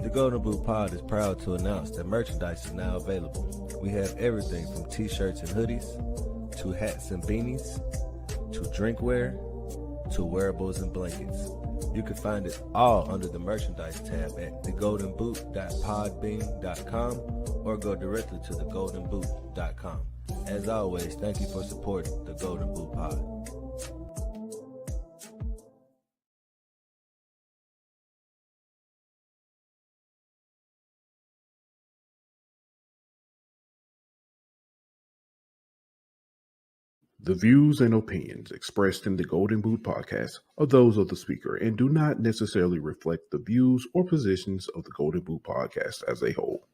The Golden Boot Pod is proud to announce that merchandise is now available. We have everything from t-shirts and hoodies, to hats and beanies, to drinkware, to wearables and blankets. You can find it all under the merchandise tab at thegoldenboot.podbean.com or go directly to thegoldenboot.com. As always, thank you for supporting the Golden Boot Pod. The views and opinions expressed in the Golden Boot podcast are those of the speaker and do not necessarily reflect the views or positions of the Golden Boot podcast as a whole.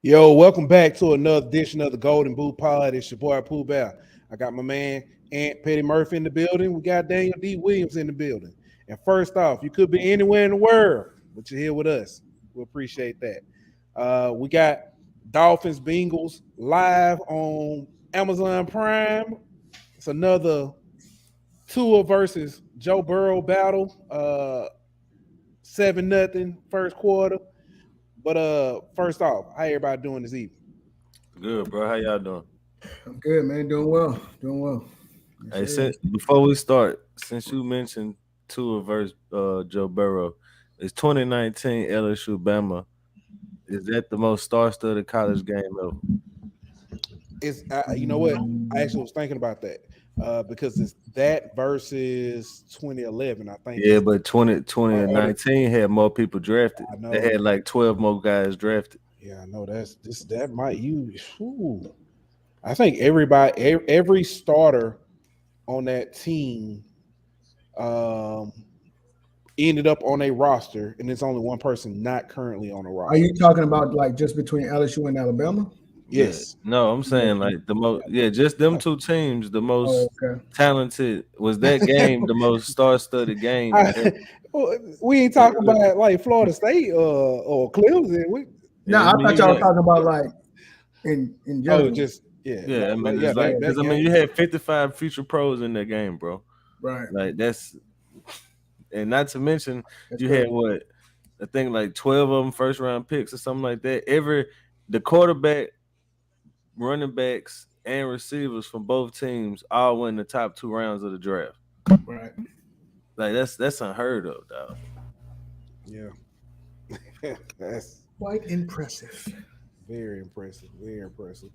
Yo, welcome back to another edition of the Golden Boot Pod. It's your boy Pooh Bear. I got my man Ant Petty Murphy in the building. We got Daniel D. Williams in the building. And first off, you could be anywhere in the world, but you're here with us. We appreciate that. We got Dolphins Bengals live on Amazon Prime. It's another Tua versus Joe Burrow battle. 7-0 first quarter. But first off, how everybody doing this evening? Good, bro. How y'all doing? I'm good, man. Doing well. Doing well. Hey, before we start, since you mentioned Tua versus Joe Burrow, it's 2019 LSU Bama. Is that the most star-studded college game ever? It's you know what? I actually was thinking about that because it's that versus 2011, I think. Yeah, but 2019 had more people drafted. I know. They had like 12 more guys drafted. Yeah, I know that might use. I think every starter on that team ended up on a roster, and it's only one person not currently on a roster. Are you talking about like just between LSU and Alabama? Yes. Yeah. No, I'm saying like the most. Yeah, just them two teams. The most talented was that game. The most star-studded game. We ain't talking about like Florida State or Clemson. No, I thought y'all were talking about like in general. Oh, just yeah. I mean, because you had 55 future pros in that game, bro. Right. Like that's, and not to mention you had what I think like 12 of them first round picks or something like that. The quarterback, running backs, and receivers from both teams all win the top 2 rounds of the draft. Right. Like that's unheard of, dog. Yeah. That's quite impressive. Very impressive. Very impressive.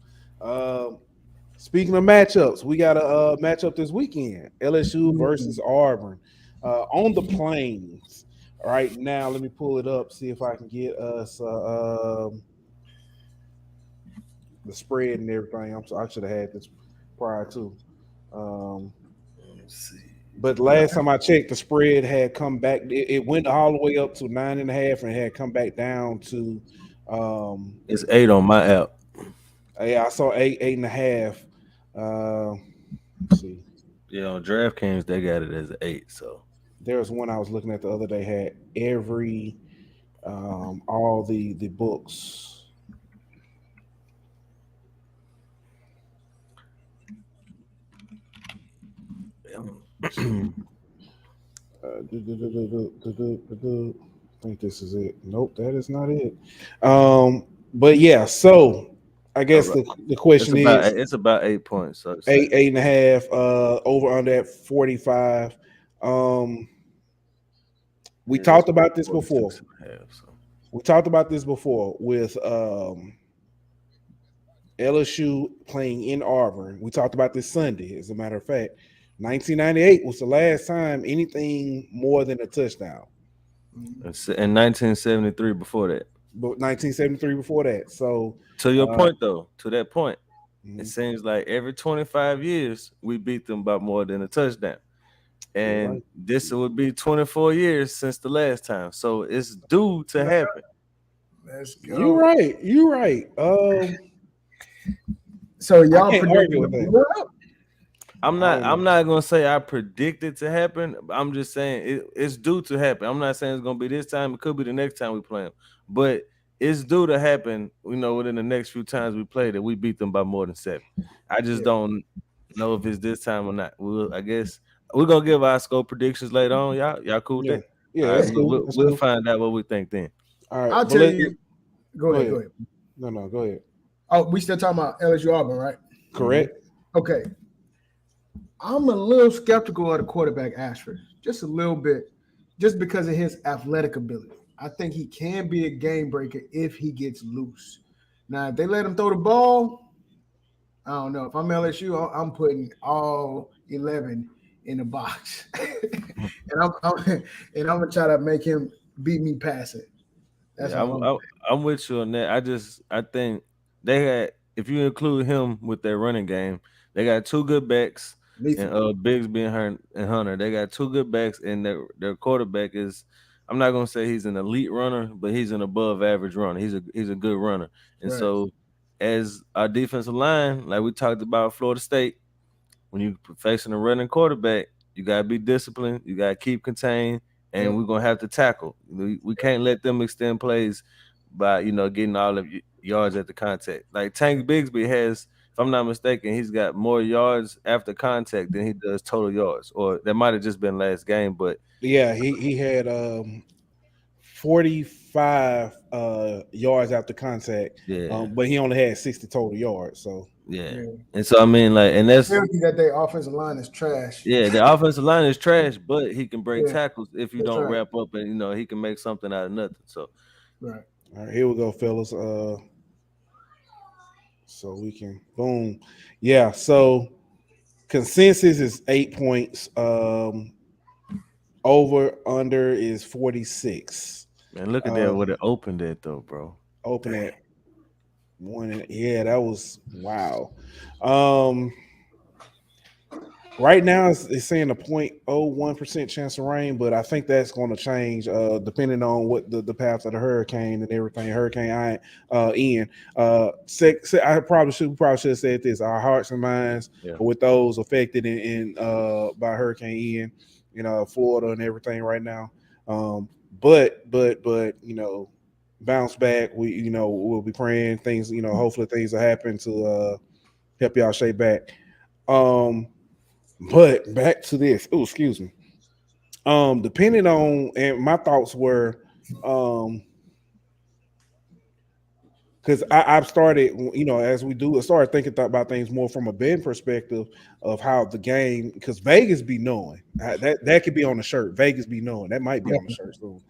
Speaking of matchups, we got a matchup this weekend. LSU versus Auburn on the Plains. All right, now let me pull it up, see if I can get us the spread and everything. I should have had this prior to. Let's see. But last time I checked, the spread had come back. It went all the way up to 9.5 and had come back down to. It's 8 on my app. Yeah, I saw 8.5. Let's see. Yeah, on DraftKings they got it as 8. So there was one I was looking at the other day had every all the books. I think this is it. Nope, that is not it. But yeah, so I guess the question it's about 8 points. So 8.5. Over under at 45. We talked about this before. We talked about this before with LSU playing in Auburn. We talked about this Sunday, as a matter of fact. 1998 was the last time anything more than a touchdown. In 1973 before that. But 1973 before that. So to your point though, to that point, Mhm. it seems like every 25 years we beat them by more than a touchdown. And right. this would be 24 years since the last time. So it's due to happen. Let's go. You're right. You're right. So y'all I can't predict argue with a that. blowout? I'm not gonna say I predict it to happen. I'm just saying it's due to happen. I'm not saying it's gonna be this time. It could be the next time we play them, but it's due to happen. Within the next few times we play that we beat them by more than 7. I just don't know if it's this time or not. I guess we're gonna give our score predictions later on. Y'all cool with that? Yeah, All right, that's cool. We'll find out what we think then. All right, I'll tell you. Go ahead. No, go ahead. Oh, we still talking about LSU Auburn, right? Correct. Okay. I'm a little skeptical of the quarterback Ashford, just a little bit, just because of his athletic ability. I think he can be a game breaker if he gets loose. Now, if they let him throw the ball, I don't know. If I'm LSU, I'm putting all 11 in the box, and I'm gonna try to make him beat me passing. That's I'm with you on that. I think they had, if you include him with their running game, they got 2 good backs. And Bigsby and Hunter, they got 2 good backs, and their quarterback is, I'm not gonna say he's an elite runner, but he's an above average runner. He's a good runner. And so as our defensive line, like we talked about Florida State, when you're facing a running quarterback, you gotta be disciplined, you gotta keep contained, and we're gonna have to tackle. We can't let them extend plays by getting all of yards at the contact. Like Tank Bigsby has, if I'm not mistaken, he's got more yards after contact than he does total yards. Or that might have just been last game, but yeah, he had 45 yards after contact. But he only had 60 total yards. So and so I mean, like, and that's that their offensive line is trash. Yeah, the offensive line is trash, but he can break tackles if you don't wrap up, and he can make something out of nothing. So all right, here we go, fellas. So we can boom. Yeah, so consensus is 8 points. Over under is 46. Man, look at that, what it opened at though, bro. Open at 1. Yeah, that was wow. Right now it's saying a 0.01% chance of rain, but I think that's going to change depending on what the path of the hurricane and everything. Hurricane Ian. I probably should have said this. Our hearts and minds are with those affected by Hurricane Ian, Florida and everything right now. But bounce back. We'll be praying things. Hopefully things will happen to help y'all shape back. But back to this. Oh, excuse me. Depending on, and my thoughts were, because I've started, as we do, I started thinking about things more from a betting perspective of how the game, because Vegas be knowing that could be on the shirt. Vegas be knowing that might be on the shirt soon.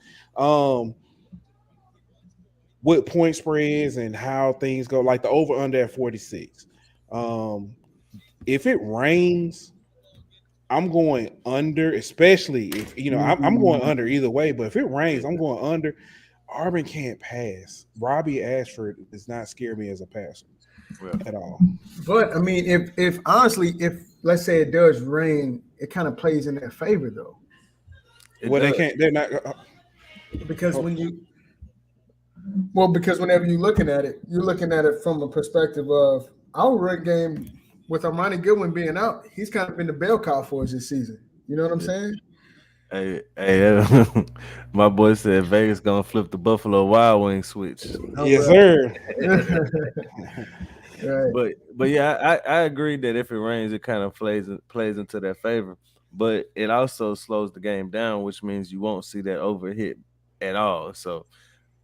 With point spreads and how things go, like the over under at 46. If it rains, I'm going under, especially if I'm going under either way. But if it rains, I'm going under. Auburn can't pass. Robbie Ashford does not scare me as a passer at all. But I mean, if honestly, if let's say it does rain, it kind of plays in their favor though. They can't. They're not because because whenever you're looking at it from a perspective of our run game. With Armani Goodwin being out, he's kind of been the bell cow for us this season. You know what I'm saying? Hey, my boy said Vegas gonna flip the Buffalo Wild Wings switch. Yes, sir. Right. But yeah, I agree that if it rains, it kind of plays into their favor. But it also slows the game down, which means you won't see that overhit at all. So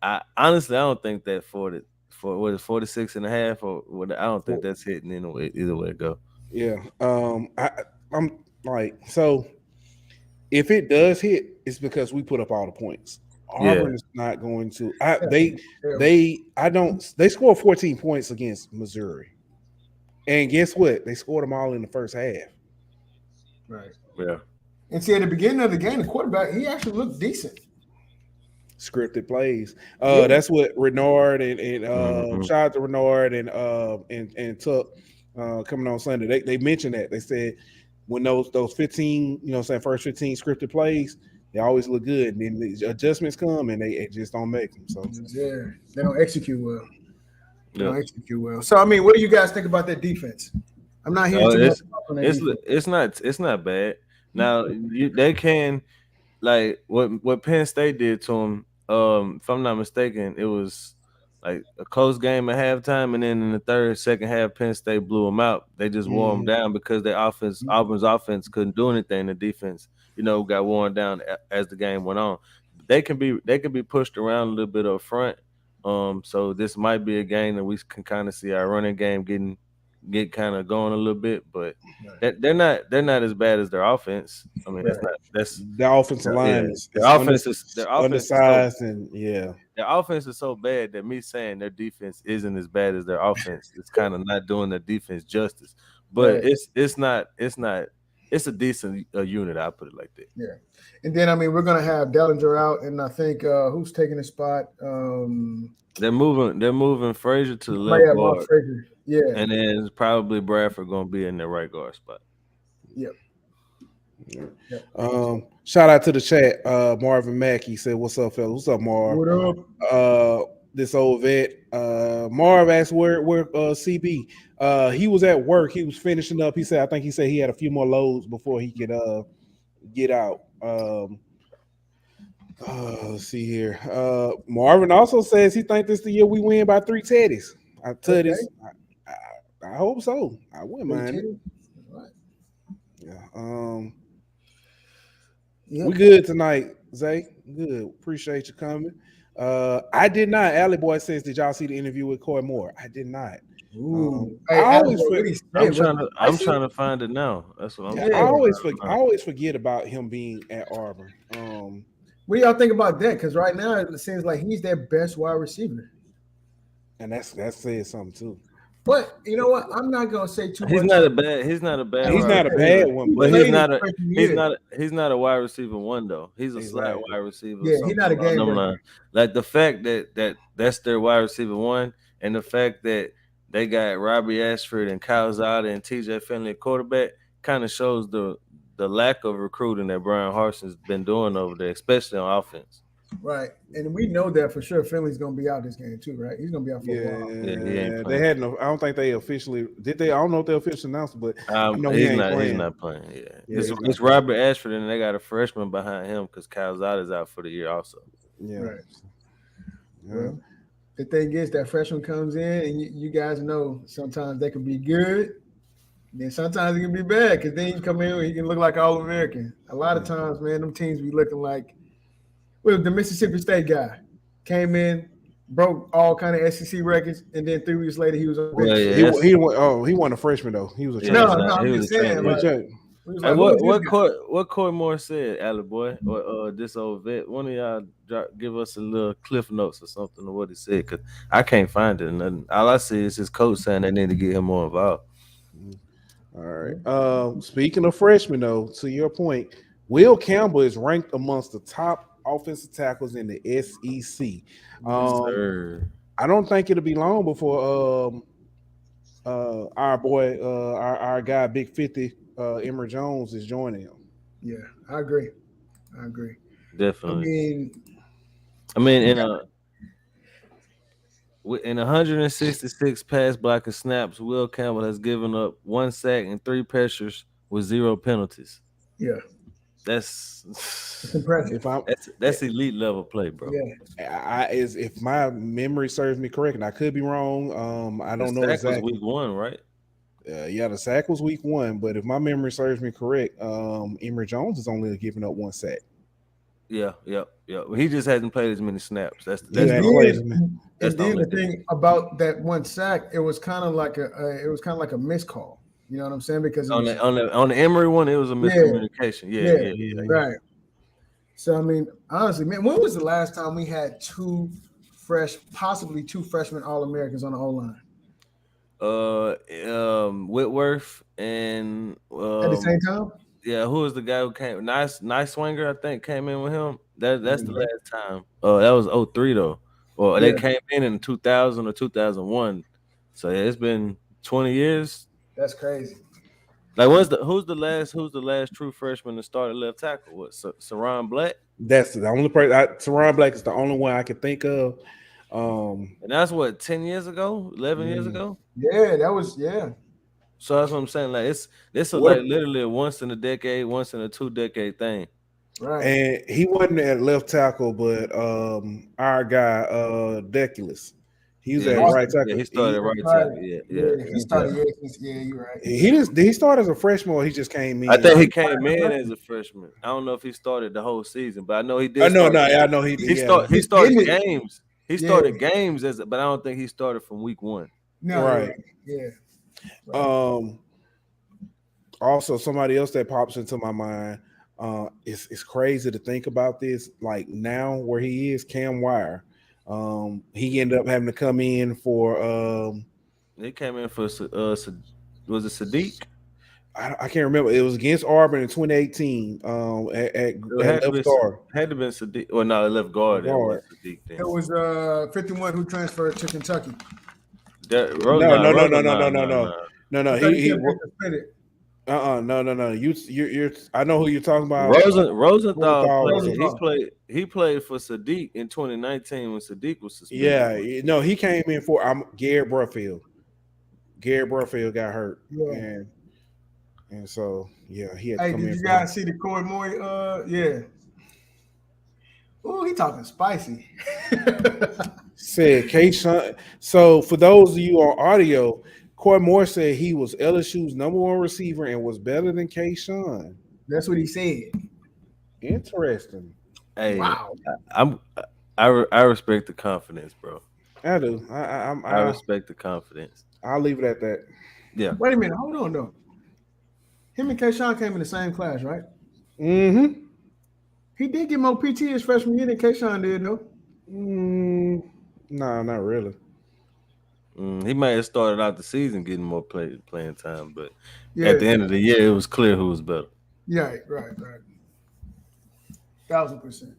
I don't think that for 46.5 or what, I don't think that's hitting either way it go. Yeah. I'm like, so if it does hit, it's because we put up all the points. Auburn is not going to. They scored 14 points against Missouri, and guess what? They scored them all in the first half. Right. Yeah. And see, at the beginning of the game, the quarterback, he actually looked decent. Scripted plays. Yeah. That's what Renard and Mhm. shout out to Renard and Tuck coming on Sunday. They mentioned that. They said when those 15, first 15 scripted plays, they always look good. And then the adjustments come and they just don't make them. So Yeah. They don't execute well. They Yeah. don't execute well. So, I mean, what do you guys think about that defense? I'm not hearing too much on that defense. It's not bad. Now they can, like what Penn State did to them. If I'm not mistaken, it was like a close game at halftime, and then in the second half, Penn State blew them out. They just wore them down because their offense, Auburn's offense, couldn't do anything. The defense, got worn down as the game went on. They can be pushed around a little bit up front. So this might be a game that we can kind of see our running game get kind of going a little bit, but they're not as bad as their offense. I mean, that's the offensive line is their offense is undersized and yeah. Their offense is so bad that me saying their defense isn't as bad as their offense, it's kind of not doing their defense justice. But it's a decent unit. I put it like that. Yeah, and then I mean we're gonna have Dellinger out, and I think who's taking his spot? They're moving Frazier to the left Mark guard. Frazier. Yeah, And then probably Bradford gonna be in the right guard spot. Yep. Shout out to the chat. Marvin Mackey said, "What's up, fellas? What's up, Marv? What up? This old vet. Marv asked where CB. He was at work. He was finishing up. He said he had a few more loads before he could get out. Let's see here. Marvin also says he thinks this is the year we win by 3 teddies. I hope so. I wouldn't mind it. Right. Yeah. We good tonight, Zay. Good. Appreciate you coming. I did not. Alley Boy says, did y'all see the interview with Coy Moore? I did not. I'm trying to find it now. That's what I'm saying. I always forget about him being at Auburn. What do y'all think about that? Because right now it seems like he's their best wide receiver. And that says something too. But you know what? I'm not gonna say too much. He's not a bad one, but he's not a wide receiver one though. He's a slot wide receiver. Yeah, he's not a game breaker. Like the fact that's their wide receiver one, and the fact that they got Robbie Ashford and Kyle Zada and TJ Finley at quarterback kind of shows the lack of recruiting that Brian Harson's been doing over there, especially on offense. Right, and we know that for sure. Finley's gonna be out this game too, right? He's gonna be out for a while. Yeah, they had no. I don't think they officially did. I don't know if they officially announced it, but I know he's not playing. Yeah, it's Robert Ashford, and they got a freshman behind him because Kyle Zada's out for the year also. Yeah. Right. Yeah. Well, the thing is that freshman comes in, and you guys know sometimes they can be good, then sometimes it can be bad because then you come in and you can look like All-American. A lot of times, man, them teams be looking like. Well, the Mississippi State guy came in, broke all kind of SEC records, and then 3 weeks later he was on bench. He won a freshman though. He was a I'm just saying. What Coy Moore said, Alley Boy, or this old vet? One of y'all give us a little cliff notes or something of what he said, because I can't find it. Nothing. All I see is his coach saying they need to get him more involved. All right. Speaking of freshmen, though, to your point, Will Campbell is ranked amongst the top offensive tackles in the SEC. I don't think it'll be long before our boy, our guy, Big 50, Emory Jones, is joining him. Yeah, I agree. Definitely. I mean, in 166 pass blocking snaps, Will Campbell has given up 1 sack and 3 pressures with 0 penalties. Yeah. That's impressive. That's elite level play, bro. Yeah, if my memory serves me correct, and I could be wrong. I don't know exactly. Was week 1, right? The sack was week 1, but if my memory serves me correct, Emory Jones is only giving up 1 sack. Yeah. He just hasn't played as many snaps. That's the thing about that 1 sack. It was kind of like a miscall. You know what I'm saying? Because on the Emory one, it was a miscommunication. Yeah. Right. So I mean, honestly, man, when was the last time we had possibly two freshmen All-Americans on the O-line? Whitworth and at the same time? Yeah, who was the guy who came? Nice Swinger, I think, came in with him. That's the last time. That was 03 though. Well, they came in 2000 or 2001. So yeah, it's been 20 years. That's crazy. Like, who's the last true freshman that started left tackle? What, Saron Black? That's the only person. Teron Black is the only one I can think of. And that's what 10 years ago, 11 years ago. Yeah, that was So that's what I'm saying. Like it's like literally a once in a decade, once in a 2-decade thing. right. And he wasn't at left tackle, but our guy Deculus, he was at right tackle. Yeah, he started right tackle. Yeah. He started. Yeah, you're right. Did he start as a freshman or he just came in? I think he came in as a freshman. I don't know if he started the whole season, but I know he did. I know he did. He started games. He started games but I don't think he started from week 1. No, right. Yeah. Right. Also, somebody else that pops into my mind. It's crazy to think about this. Like now, where he is, Cam Wire. He ended up having to come in for. He came in for was it Sadiq? I can't remember. It was against Auburn in 2018. At left guard. Had to been Sadiq. Well, no, left guard. It was Sadiq. Then. It was 51 who transferred to Kentucky. No. He no. You're. I know who you're talking about. Rosenthal. He played for Sadiq in 2019 when Sadiq was suspended. Yeah, no, he came in for Garrett Bruffield. Garrett Bruffield got hurt, and so he had to come in. Did you guys see the Corey Moore? Yeah. Oh, he talking spicy. Said K-Shun. So for those of you on audio, Corey Moore said he was LSU's #1 receiver and was better than K-Shun. That's what he said. Interesting. Hey, wow. I respect the confidence, bro. I do. I respect the confidence. I'll leave it at that. Yeah. Wait a minute. Hold on, though. Him and K-Shun came in the same class, right? Mm-hmm. He did get more PT his freshman year than K-Shun did, no? No, not really. He might have started out the season getting more playing time, but at the end of the year, it was clear who was better. Yeah, right. 1000%.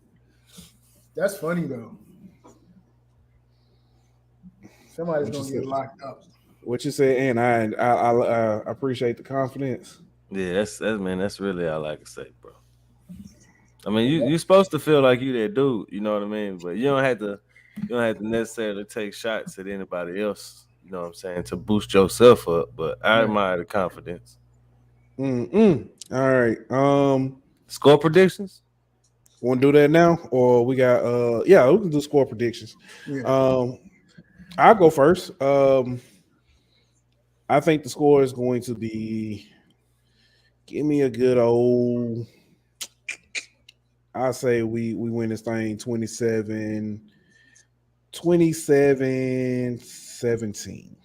That's funny though. Somebody's gonna get locked up. What you say, and I appreciate the confidence. Yeah, that's really all I can say, bro. I mean, you're supposed to feel like you that dude, you know what I mean? But you don't have to necessarily take shots at anybody else, you know what I'm saying, to boost yourself up. But I admire the confidence. All right. Score predictions? Want to do that now, or we got? We can do score predictions. Yeah. I'll go first. I think the score is going to be. Give me a good old. I say we win this thing 27-17.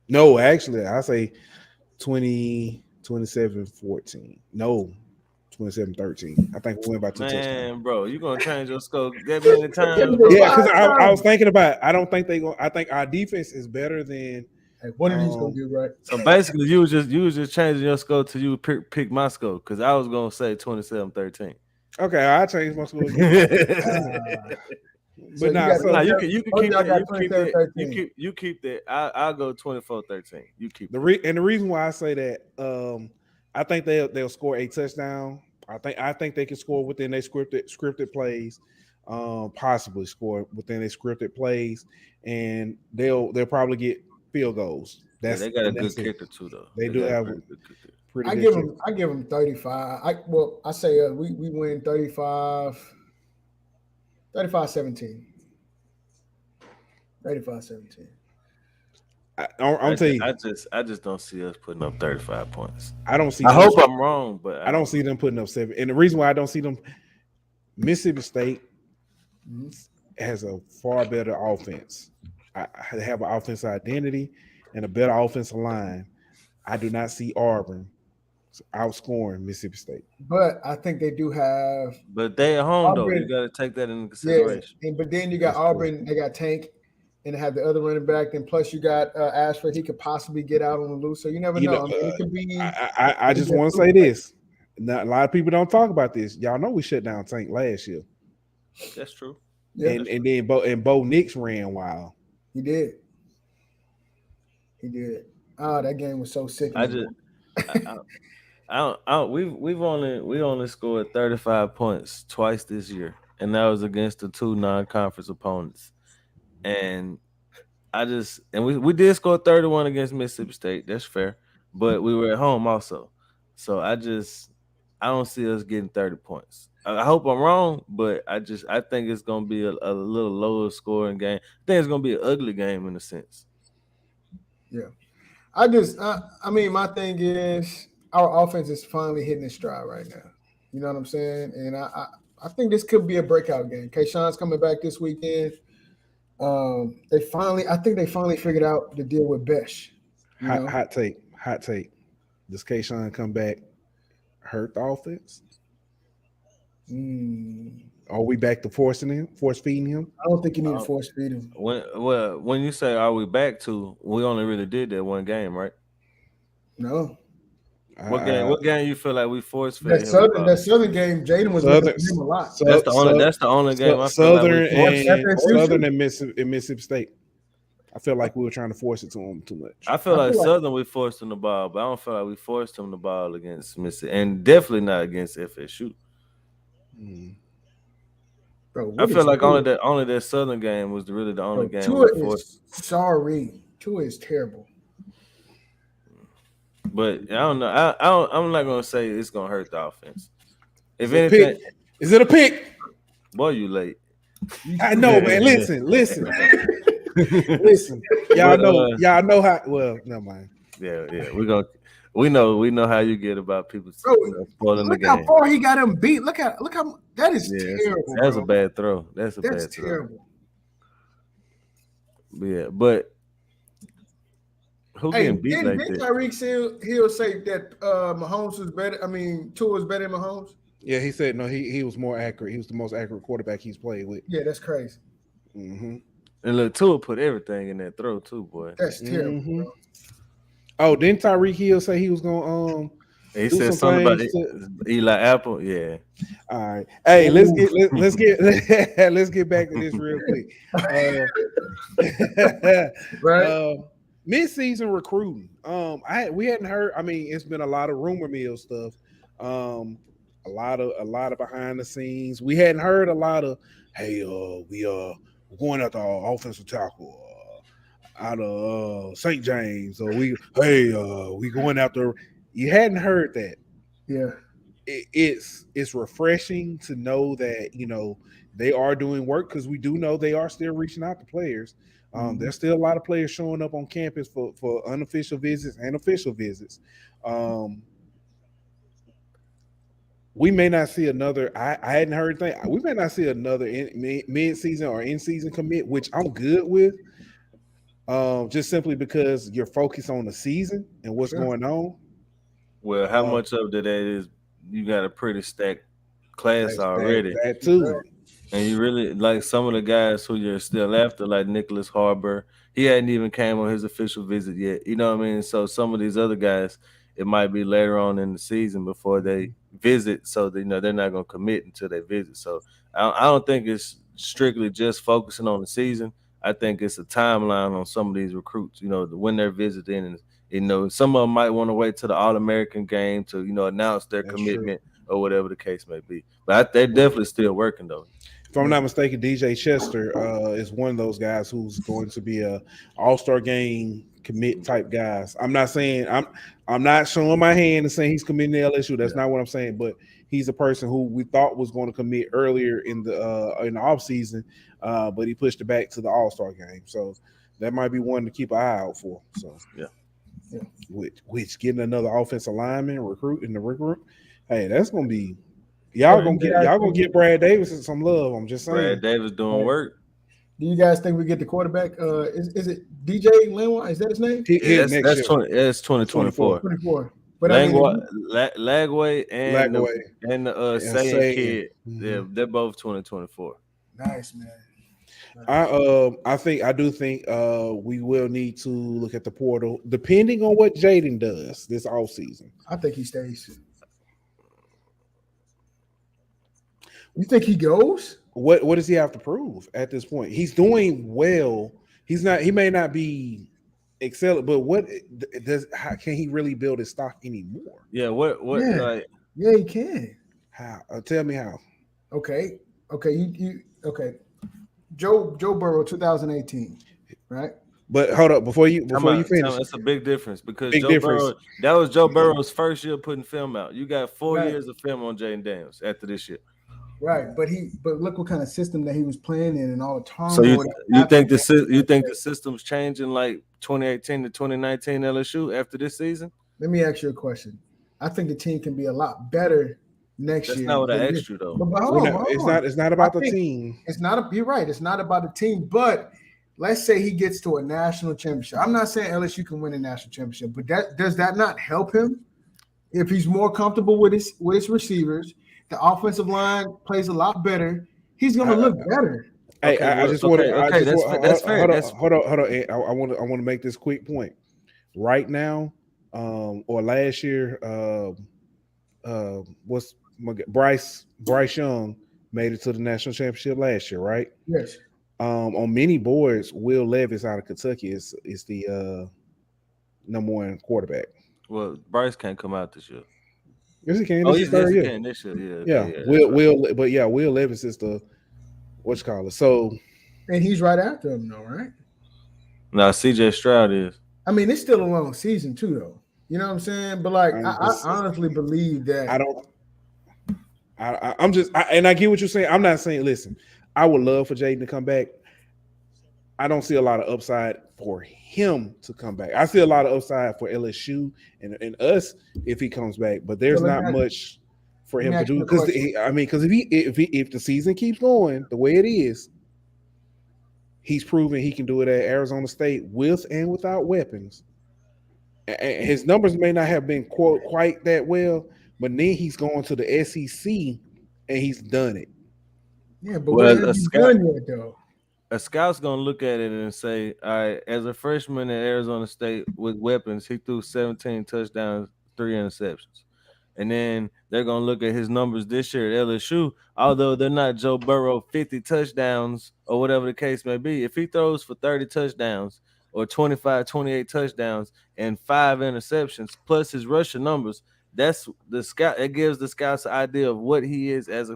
No, actually, I say 27-14. No, 27-13. I think we win by 2 touchdowns. Man, bro, you gonna change your score that many times? Yeah, because I was thinking about it. I don't think they go. I think our defense is better than. Hey, what are you gonna do, right? So basically, you was just changing your score till you pick my score because I was gonna say 27-13. Okay, I changed my score. But you keep that. I'll go 24-13. You keep the reason why I say that, I think they'll score a touchdown. I think they can score within their scripted plays, possibly score within their scripted plays, and they'll probably get field goals. They got a good kicker too, though. They do have a pretty. I give them 35. I say we win 35-17. 35-17. I'm telling you, I just don't see us putting up 35 points. I don't see. I hope I'm wrong, but I don't see them putting up 7. And the reason why I don't see them, Mississippi State has a far better offense. I have an offensive identity and a better offensive line. I do not see Auburn outscoring Mississippi State. But I think they do have. But they at home Auburn, though. You got to take that into consideration. Yeah, but then you got Auburn. They got Tank, and they have the other running back. Then plus you got Ashford. He could possibly get out on the loose. So you never know. I mean, it could be. I just want to say this. Now, a lot of people don't talk about this. Y'all know we shut down Tank last year, That's true. Yeah, and then Bo Nix ran wild. he did. He did. Oh, that game was so sick. I just, I don't, we've only scored 35 points twice this year, and that was against the two non-conference opponents. And we did score 31 against Mississippi State. That's fair, but we were at home also. So I don't see us getting 30 points. I hope I'm wrong, but I think it's gonna be a little lower scoring game. I think it's gonna be an ugly game in a sense. Yeah. I mean, my thing is our offense is finally hitting its stride right now. You know what I'm saying? And I think this could be a breakout game. Kayshawn's coming back this weekend. I think they finally figured out the deal with Besh. Hot take. Does Kayshawn come back hurt the offense? Are we back to force feeding him? I don't think you need to force feed him. When you say are we back to, we only really did that one game, right? No. What game you feel like we force fed That him? That Southern game, Jaden was looking at him a lot. That's the only game I feel Southern like Southern and Mississippi State. I feel like we were trying to force it to him too much. I feel like Southern we forced him the ball, but I don't feel like we forced him the ball against Mississippi, and definitely not against FSU. Bro, I feel like only that Southern game was really the only game. Tua is sorry. Tua is terrible. But I don't know. I'm not gonna say it's gonna hurt the offense. If is anything, is it a pick? Boy, you late. I know, man. Listen. Listen. Y'all know how. Well, never mind. Yeah. We know how you get about people spoiling the game. Look how far he got him beat. Look how that is terrible. That's a bad throw. That's terrible. Yeah, but who getting beat like that? Tyreek Hill say that Mahomes was better. I mean, Tua was better than Mahomes. Yeah, he said no. He was more accurate. He was the most accurate quarterback he's played with. Yeah, that's crazy. Mm-hmm. And look, Tua put everything in that throw too, boy. That's terrible. Mm-hmm. Oh, didn't Tyreek Hill say he was gonna he said something about Eli Apple? Yeah. All right. Hey, let's get back to this real quick. Right. Mid-season recruiting. We hadn't heard. I mean, it's been a lot of rumor mill stuff. A lot of behind the scenes. We hadn't heard a lot of, hey, we're going after our offensive tackle out of St. James, or we going after. You hadn't heard that. Yeah, it's refreshing to know that they are doing work, because we do know they are still reaching out to players. There's still a lot of players showing up on campus for unofficial visits and official visits. We may not see another. I hadn't heard that. We may not see another mid-season or in-season commit, which I'm good with. Just simply because you're focused on the season and what's going on. Well, how much of that is you got a pretty stacked class already? That too. And you really like some of the guys who you're still after, like Nicholas Harbor. He hadn't even came on his official visit yet. You know what I mean? So some of these other guys, it might be later on in the season before they visit, so they're not going to commit until they visit. So I don't think it's strictly just focusing on the season. I think it's a timeline on some of these recruits, when they're visiting, and some of them might want to wait till the All-American game to announce their commitment or whatever the case may be. But they're definitely still working though. If I'm not mistaken, DJ Chester is one of those guys who's going to be a All-Star game commit type guys. I'm not saying I'm not showing my hand and saying he's committing to LSU. That's not what I'm saying. But he's a person who we thought was going to commit earlier in the off season, but he pushed it back to the All-Star game. So that might be one to keep an eye out for. So yeah. Which getting another offensive lineman recruit in the recruit. Hey, that's gonna be y'all gonna get Brad Davis some love. I'm just saying. Brad Davis doing work. Do you guys think we get the quarterback? Is it DJ Lenoir? Is that his name? That's 2024. 24. But Lagway and the Sayan kid, they're both 2024. Nice, man. I do think we will need to look at the portal, depending on what Jaden does this offseason. I think he stays. You think he goes? What does he have to prove at this point? He's doing well. He's not. He may not be excelling, but how can he really build his stock anymore? Yeah, what Yeah. like Yeah, he can. How? Tell me how. Okay. You okay. Joe Burrow, 2018, right? But hold up before you finish. That's a big difference because Big difference. Burrow, that was Joe Burrow's first year putting film out. You got 4 Right. years of film on Jaden Daniels after this year. Right, but look what kind of system that he was playing in and all the turmoil. So you think the system's changing like 2018 to 2019 LSU after this season? Let me ask you a question. I think the team can be a lot better next year. That's not what I asked you though. But hold on. It's not about the team. You're right. It's not about the team. But let's say he gets to a national championship. I'm not saying LSU can win a national championship, but does that not help him if he's more comfortable with his receivers? The offensive line plays a lot better. He's going to look better. Hey, Okay, I just want to. okay, that's fair. Hold on. I want to make this quick point. Right now, or last year, Bryce Young made it to the national championship last year, right? Yes. On many boards, Will Levis out of Kentucky is the number one quarterback. Well, Bryce can't come out this year. Yes, he can. Oh, this is third year. Can this year. Yeah. Will Levis is the what you call it. So, and he's right after him, though, right? No, CJ Stroud is. I mean, it's still a long season too, though. You know what I'm saying? But like, I honestly believe that. I get what you're saying. I'm not saying. Listen, I would love for Jaden to come back. I don't see a lot of upside for him to come back. I see a lot of upside for LSU and us if he comes back, but there's not much for him to do because if the season keeps going the way it is, he's proven he can do it at Arizona State with and without weapons. And his numbers may not have been quite that well, but then he's going to the SEC and he's done it. Yeah, but what has he done yet, though? A scout's gonna look at it and say, all right, as a freshman at Arizona State with weapons, he threw 17 touchdowns, 3 interceptions. And then they're gonna look at his numbers this year at LSU, although they're not Joe Burrow 50 touchdowns or whatever the case may be. If he throws for 30 touchdowns or 25, 28 touchdowns and 5 interceptions, plus his rushing numbers, that's the scout. It gives the scouts an idea of what he is as a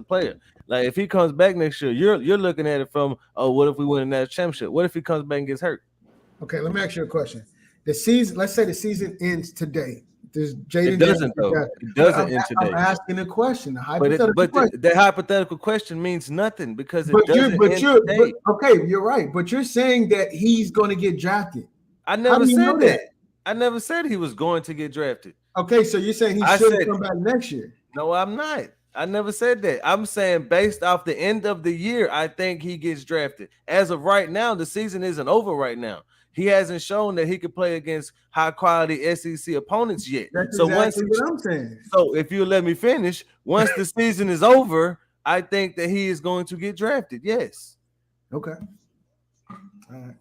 player. Like if he comes back next year, you're looking at it from, oh, what if we win a national championship? What if he comes back and gets hurt? Okay, let me ask you a question. The season, let's say the season ends today. Does Jaden? It doesn't though. It doesn't end today. I'm asking a question. The hypothetical question means nothing because it doesn't end today. Okay, you're right. But you're saying that he's going to get drafted. I never said that. I never said he was going to get drafted. Okay, so you're saying he should come back next year? No, I'm not. I never said that. I'm saying based off the end of the year, I think he gets drafted. As of right now, the season isn't over right now. He hasn't shown that he could play against high-quality SEC opponents yet. That's exactly what I'm saying. So if you let me finish, once the season is over, I think that he is going to get drafted. Yes. Okay. All right.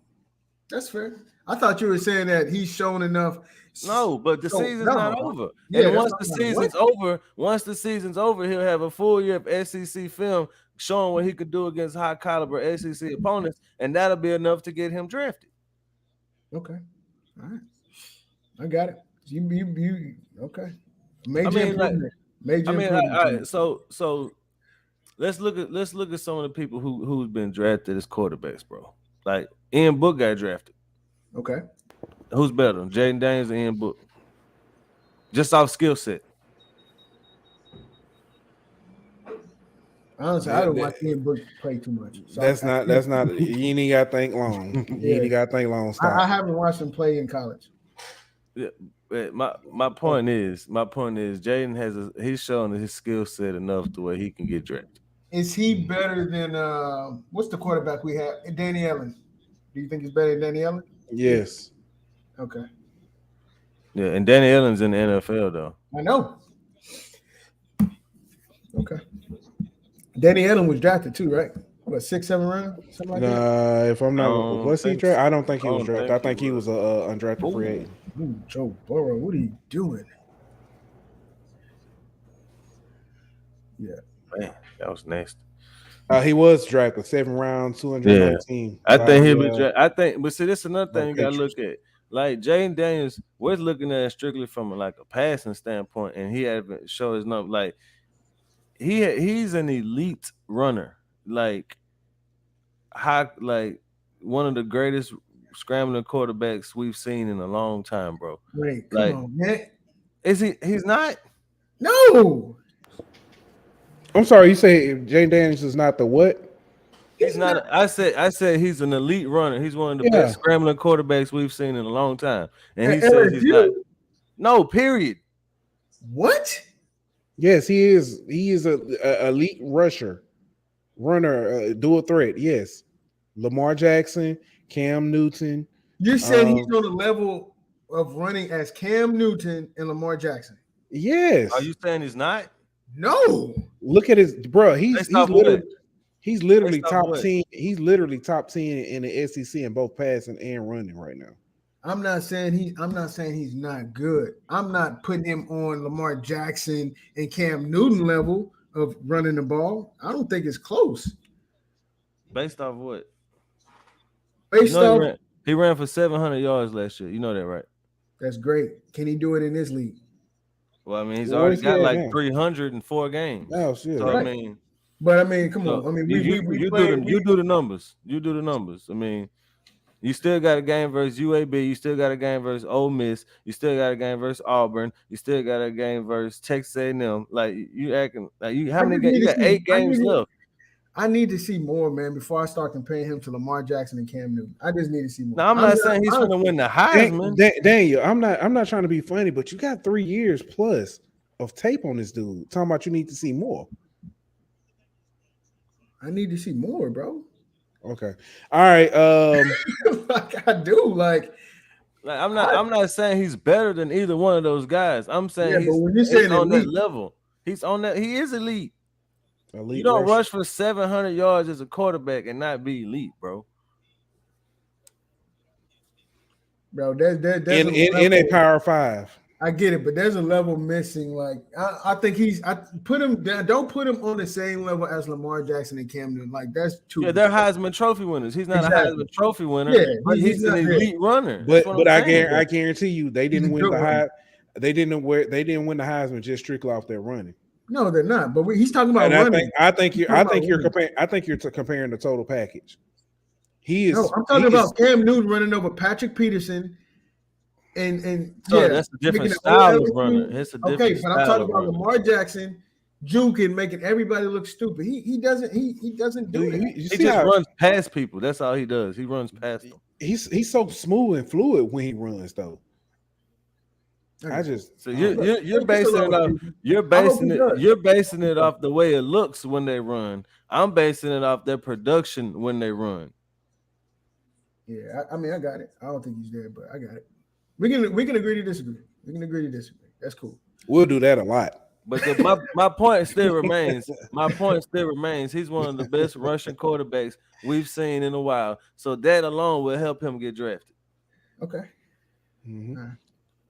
That's fair. I thought you were saying that he's shown enough. No, but the season's not over. Yeah, and once the season's over, he'll have a full year of SEC film showing what he could do against high caliber SEC opponents, and that'll be enough to get him drafted. Okay. All right. I got it. You okay. All right. So let's look at some of the people who's been drafted as quarterbacks, bro. Like Ian Book got drafted. Okay. Who's better, Jaden Daniels or Ian Book? Just off skill set. Honestly, I don't watch Ian Book play too much. So that's not. You ain't got to think long. You ain't got to think long. I haven't watched him play in college. Yeah, my point is Jaden he's shown his skill set enough to where he can get drafted. Is he better than what's the quarterback we have? Danny Allen. Do you think he's better than Danny Allen? Yes. Okay. Yeah, and Danny Allen's in the NFL though. I know. Okay. Danny Allen was drafted too, right? What, 6-7 round? Something like that? If I'm not, was he drafted? I don't think he was drafted. I think he was a undrafted free agent. Ooh, Joe Burrow, what are you doing? Yeah. Man. That was nasty. He was drafted 7th round, 219. I think he'll by, be. I think, but see, this is another by thing you gotta Patriots. look at. Like Jaden Daniels, we're looking at it strictly from like a passing standpoint, and he haven't shown his number. Like he's an elite runner, like one of the greatest scrambling quarterbacks we've seen in a long time, bro. Wait, come on, man. Is he? He's not. No. I'm sorry, you say Jane Daniels is not the what? He's not. I said he's an elite runner. He's one of the best scrambling quarterbacks we've seen in a long time. And he says he's not. No, period. What? Yes, he is. He is a elite runner, dual threat. Yes, Lamar Jackson, Cam Newton. You're saying he's on the level of running as Cam Newton and Lamar Jackson? Yes. Are you saying he's not? No. Look at his bro. He's literally top 10. He's literally top 10 in the SEC in both passing and running right now. I'm not saying he's not good. I'm not putting him on Lamar Jackson and Cam Newton level of running the ball. I don't think it's close. Based off what? He ran for 700 yards last year. You know that, right? That's great. Can he do it in this league? Well, I mean, he's already got like 304 games. Oh shit! So, right. I mean, come on. I mean, you do the numbers. You do the numbers. I mean, you still got a game versus UAB. You still got a game versus Ole Miss. You still got a game versus Auburn. You still got a game versus Texas A&M. Like you acting like you. How many games? You got 8 games left. I need to see more, man, before I start comparing him to Lamar Jackson and Cam Newton. I just need to see more. Now, I'm not saying he's going to win the Heisman. Daniel, I'm not trying to be funny, but you got 3 years plus of tape on this dude. Talking about you need to see more. I need to see more, bro. Okay. All right. Like I do. Like I'm not saying he's better than either one of those guys. I'm saying but when you're saying on elite, that level. He's on that. He is elite. You don't rush for 700 yards as a quarterback and not be elite, bro. Bro, there's in a Power 5. I get it, but there's a level missing. Like I think put him down. Don't put him on the same level as Lamar Jackson and Cam Newton. Like that's too. Yeah, they're Heisman Trophy winners. He's not a Heisman Trophy winner. Yeah, but he's an elite runner. But I guarantee you, they didn't win the They didn't win the Heisman just strictly off their running. No, they're not. But he's talking about running. I think you're comparing the total package. He is. No, I'm talking about Cam Newton running over Patrick Peterson. And that's a different style of runner. It's a different but I'm talking about Lamar Jackson juking, making everybody look stupid. He doesn't do it. He just runs past people. That's all he does. He runs past them. He's so smooth and fluid when he runs, though. You're basing it off the way it looks when they run. I'm basing it off their production when they run. Yeah, I mean, I got it. I don't think he's there, but I got it. We can agree to disagree. That's cool. We'll do that a lot. But my point still remains. He's one of the best rushing quarterbacks we've seen in a while. So that alone will help him get drafted. Okay. Mm-hmm.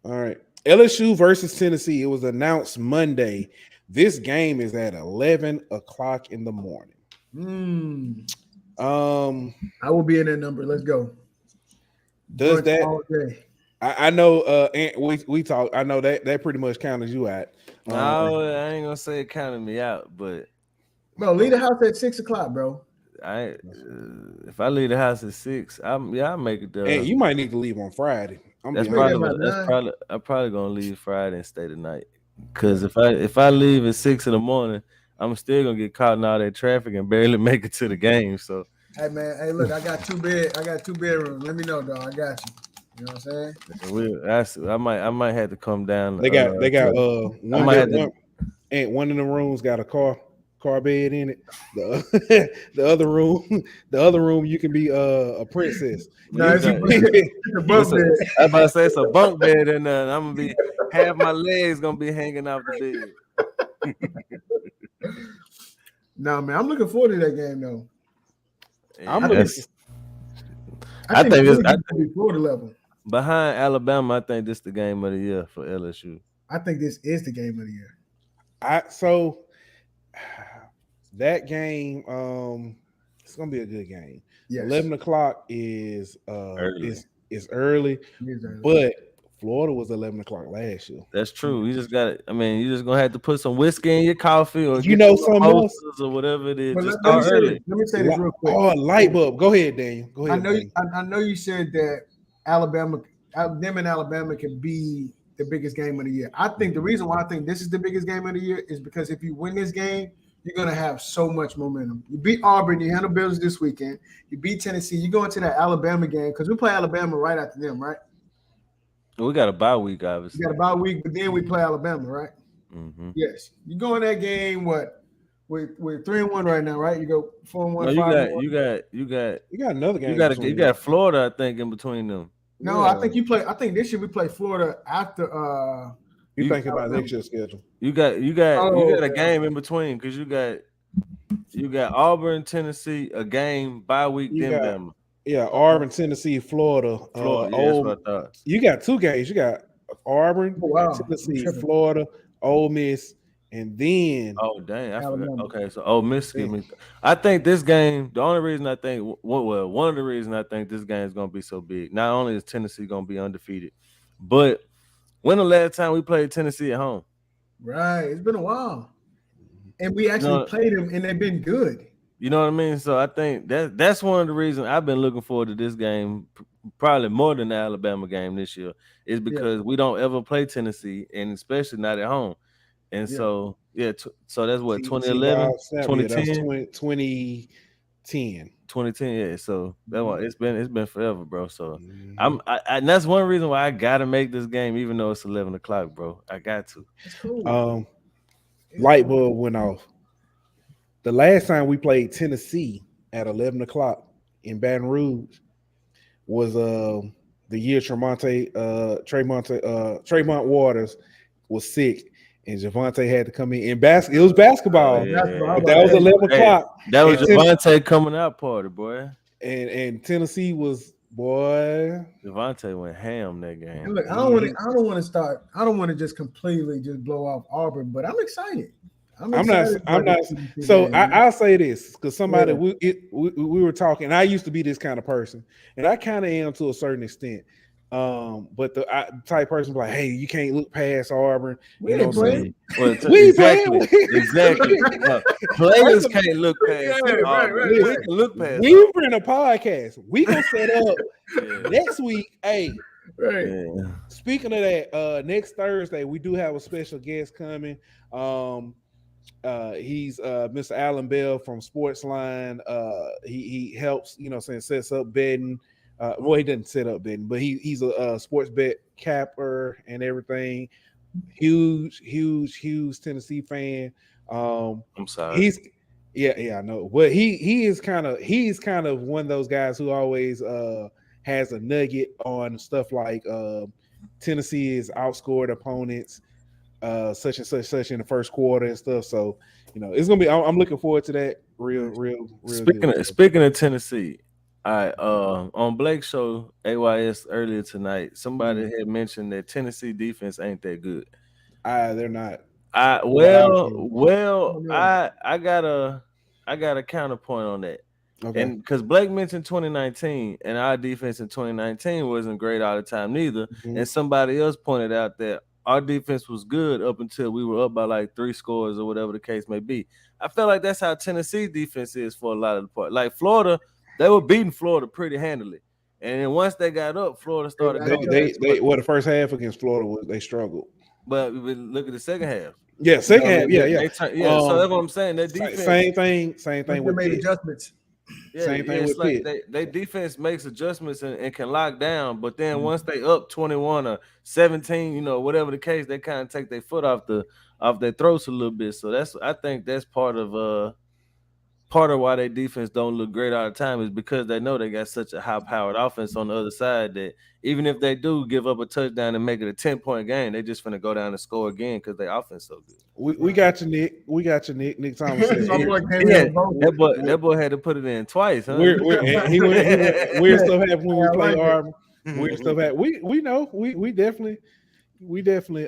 All right. LSU versus Tennessee. It was announced Monday. This game is at 11 o'clock in the morning. I will be in that number. Let's go. Does that? All day. I know. We talk. I know that pretty much counted you out. No, I ain't gonna say it counted me out, but bro, leave the house at 6 o'clock, bro. If I leave the house at 6, I'll make it there. Hey, you might need to leave on Friday. I'm probably gonna leave Friday and stay tonight. Cause if I leave at 6 in the morning, I'm still gonna get caught in all that traffic and barely make it to the game. So hey man, look, I got two bedrooms. Let me know, dog. I got you. You know what I'm saying? I might have to come down. They got one in the rooms got a car bed in it. The other room you can be a princess. No, it's a bunk bed. I'm about to say it's a bunk bed in there. I'm gonna be half my legs gonna be hanging off the bed. No, man, I'm looking forward to that game though. I think it's Florida level. Behind Alabama, I think this is the game of the year for LSU. I think this is the game of the year. that game, it's gonna be a good game. Yes. 11 o'clock is Early. is early, It is early. but Florida was 11 o'clock last year. That's true. You just got to, I mean, you just gonna have to put some whiskey in your coffee or You get know some something else? mimosas or whatever it is. But Just let me start say early. this. Let me say this real quick. Oh, light bulb. Go ahead, Daniel. Go ahead. I know you said that them and Alabama can be the biggest game of the year. I think the reason why I think this is the biggest game of the year is because if you win this game, you're gonna have so much momentum. You beat Auburn, you handle business this weekend. You beat Tennessee. You go into that Alabama game because we play Alabama right after them, right? We got a bye week, obviously. We got a bye week, but then we play Alabama, right? Mm-hmm. Yes. You go in that game. What? We're 3-1 right now, right? You go 4-1. No, you got another game. You got Florida, I think, in between them. No, Yeah. I think you play. I think this year we play Florida after. You think about next year's schedule. You got a yeah. game in between because you got Auburn, Tennessee, a game bye week, You then got- Bama. Yeah, Auburn, Tennessee, Florida. Florida, yeah, that's what I thought. You got 2 games. You got Auburn, Oh, wow. Tennessee, Tripping. Florida, Ole Miss, and then Oh dang, I Alabama. forgot. Okay, so Ole Miss give me. I think this game. The only reason I think, one of the reasons I think this game is gonna be so big. Not only is Tennessee gonna be undefeated, but when the last time we played Tennessee at home? Right. It's been a while, and we actually played them, and they've been good. You know what I mean? So I think that's one of the reasons I've been looking forward to this game, probably more than the Alabama game this year, is because we don't ever play Tennessee, and especially not at home. And so so that's what 2011, 2010, 2010. 2010. Yeah, so that's why it's been forever, bro. So and that's one reason why I gotta make this game, even though it's 11 o'clock, bro. I got to. It's cool. Light bulb went off. The last time we played Tennessee at 11 o'clock in Baton Rouge was the year Tremont Waters was sick and Javante had to come in. It was basketball. But that was 11 o'clock. That was Javante coming out party, boy. And Tennessee was, boy. Javante went ham that game. And look, I don't want to just completely just blow off Auburn, but I'm excited. I'm not. So I'll say this because somebody we were talking. I used to be this kind of person, and I kind of am to a certain extent. But the type person like, hey, you can't look past Auburn. We ain't playing. Exactly. Players can't look past Auburn. Right. We can look past. We were in a podcast. We gonna set up next week. Hey, Right. Yeah. Speaking of that, next Thursday we do have a special guest coming. He's Mr. Alan Bell from Sportsline. He helps, sets up betting. Well, he doesn't set up betting, but he's a sports bet capper and everything. Huge Tennessee fan. I'm sorry. I know, but he's kind of one of those guys who always has a nugget on stuff like Tennessee is outscored opponents such and such in the first quarter and stuff. So it's gonna be. I'm looking forward to that. Real. Speaking of Tennessee, on Blake's show AYS earlier tonight, somebody had mentioned that Tennessee defense ain't that good. They're not. I got a counterpoint on that. Okay. And because Blake mentioned 2019, and our defense in 2019 wasn't great all the time neither. Mm-hmm. And somebody else pointed out that our defense was good up until we were up by like 3 scores or whatever the case may be. I feel like that's how Tennessee defense is for a lot of the part. Like Florida, they were beating Florida pretty handily. And then once they got up, Florida started going. The first half against Florida they struggled. But look at the second half. Yeah, second half. Yeah. So that's what I'm saying. That defense, same thing They with made Pitt. adjustments. Yeah, Same thing with like Pitt. they defense makes adjustments and can lock down, but then once they up 21 or 17, whatever the case, they kind of take their foot off their throats a little bit. So I think that's part of why their defense don't look great all the time is because they know they got such a high-powered offense on the other side that even if they do give up a touchdown and make it a 10-point game, they just finna go down and score again because their offense so good. We got you, Nick. Nick Thomas. That boy had to put it in twice, huh? Weird stuff happened when we play Auburn. Weird stuff happened. We know. We definitely.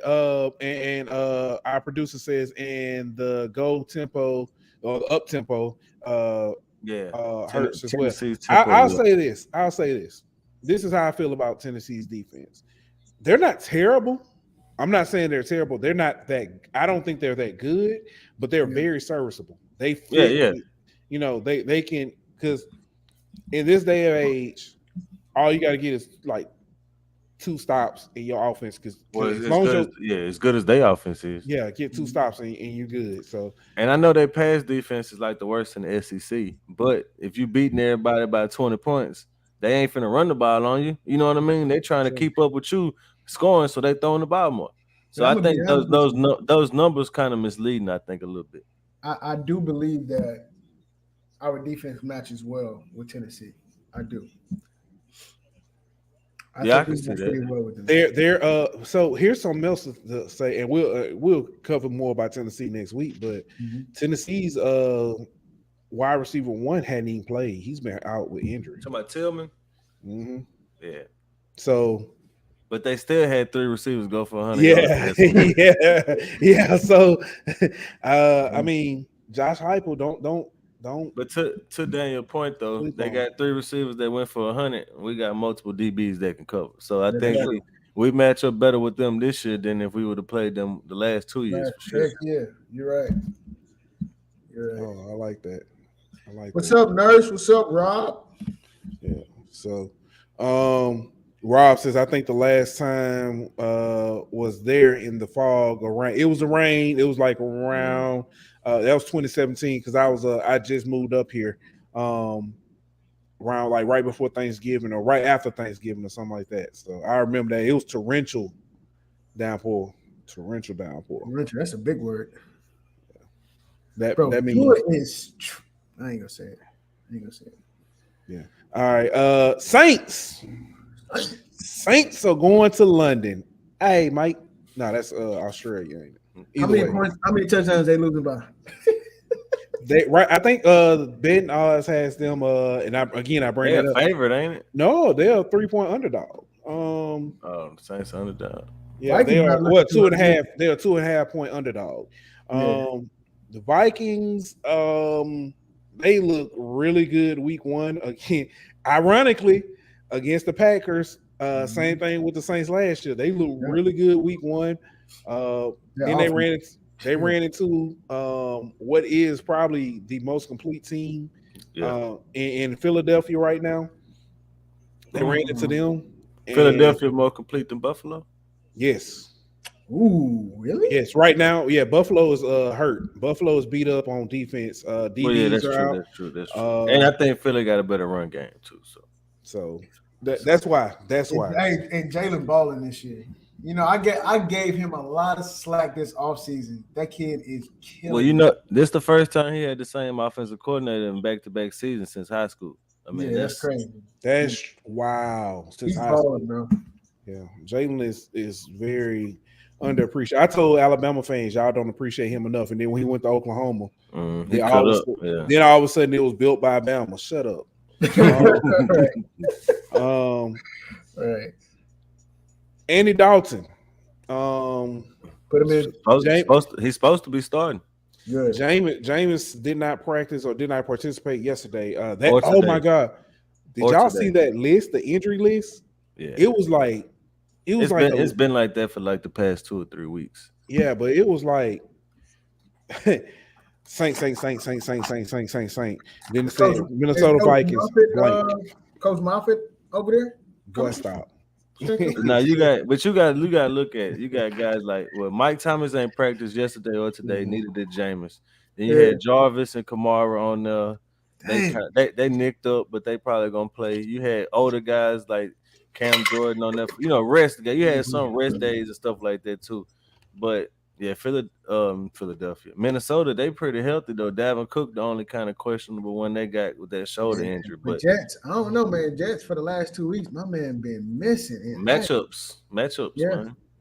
And our producer says, and the goal tempo or up tempo. Yeah, Hurts as well. Tennessee's tempo. I'll say this. This is how I feel about Tennessee's defense. They're not terrible. I'm not saying they're terrible. They're not that. I don't think they're that good, but they're very serviceable. They fit. Yeah. You know, they can, because in this day of age, all you got to get is like 2 stops in your offense. Because as good as their offense is. Yeah, get 2 stops and you're good. So, and I know their pass defense is like the worst in the SEC, but if you beating everybody by 20 points, they ain't finna run the ball on you. You know what I mean? They trying to keep up with you scoring, so they throwing the ball more. So I think those numbers kind of misleading. I think a little bit. I do believe that our defense matches well with Tennessee. I do. I can see that. Well with them. So here's something else to say, and we'll cover more about Tennessee next week. But Tennessee's wide receiver 1 hadn't even played. He's been out with injury. Talking about Tillman. Yeah. So. But they still had 3 receivers go for 100. Yeah. So, I mean, Josh Heupel, don't. But to Daniel's point though, they got 3 receivers that went for 100. We got multiple DBs that can cover. So I think we match up better with them this year than if we would have played them the last 2 years. For sure. Yeah, you're right. Oh, I like that. What's up, Nurse? What's up, Rob? Yeah. So, Rob says, I think the last time was there in the fog or rain. It was the rain. It was like around that was 2017 because I just moved up here around like right before Thanksgiving or right after Thanksgiving or something like that. So I remember that it was torrential downpour. Torrential, that's a big word. That means I ain't gonna say it. Yeah. All right. Saints are going to London. Hey, Mike. No, that's Australia, ain't it? How many touchdowns they losing by? I think Ben always has them. And I bring it up. Favorite, ain't it? No, they're a 3-point underdog. Saints underdog. Yeah, Vikings they are 2.5. They're a 2.5-point underdog. The Vikings, they look really good week 1 again. Ironically, against the Packers. Same thing with the Saints last year. They look really good week 1. Then they ran into what is probably the most complete team in Philadelphia right now. They ran into them. Philadelphia more complete than Buffalo? Yes. Ooh, really? Yes, right now, Buffalo is hurt. Buffalo is beat up on defense. DBs are out. That's true. And I think Philly got a better run game too. So that's why. And Jalen balling this year. You know, I gave him a lot of slack this offseason. That kid is killing. Well, you know, this is the first time he had the same offensive coordinator in back-to-back seasons since high school. I mean, that's crazy. That's wow. He's balling, bro. Yeah, Jalen is very underappreciated. I told Alabama fans y'all don't appreciate him enough, and then when he went to Oklahoma, then all of a sudden it was built by Alabama. Shut up. Right. Andy Dalton. Put him in. He's supposed to be starting. Good. Jameis did not practice or did not participate yesterday. Oh my God! Did y'all see that list? The injury list? Yeah. It's been like that for like the past 2 or 3 weeks. Yeah, but it was like Saint. Then it said Minnesota Vikings. Coach Moffitt over there. Boy, stop. Now you got to look at. You got guys like Mike Thomas ain't practiced yesterday or today. Neither did Jameis. Then you had Jarvis and Kamara on there. They nicked up, but they probably gonna play. You had older guys like Cam Jordan on there. You know, rest. You had some rest days and stuff like that too. But yeah, Philadelphia, Minnesota, they pretty healthy though. Dalvin Cook, the only kind of questionable one they got with that shoulder injury. But Jets, I don't know, man. Jets for the last 2 weeks, my man been missing. Matchups, man.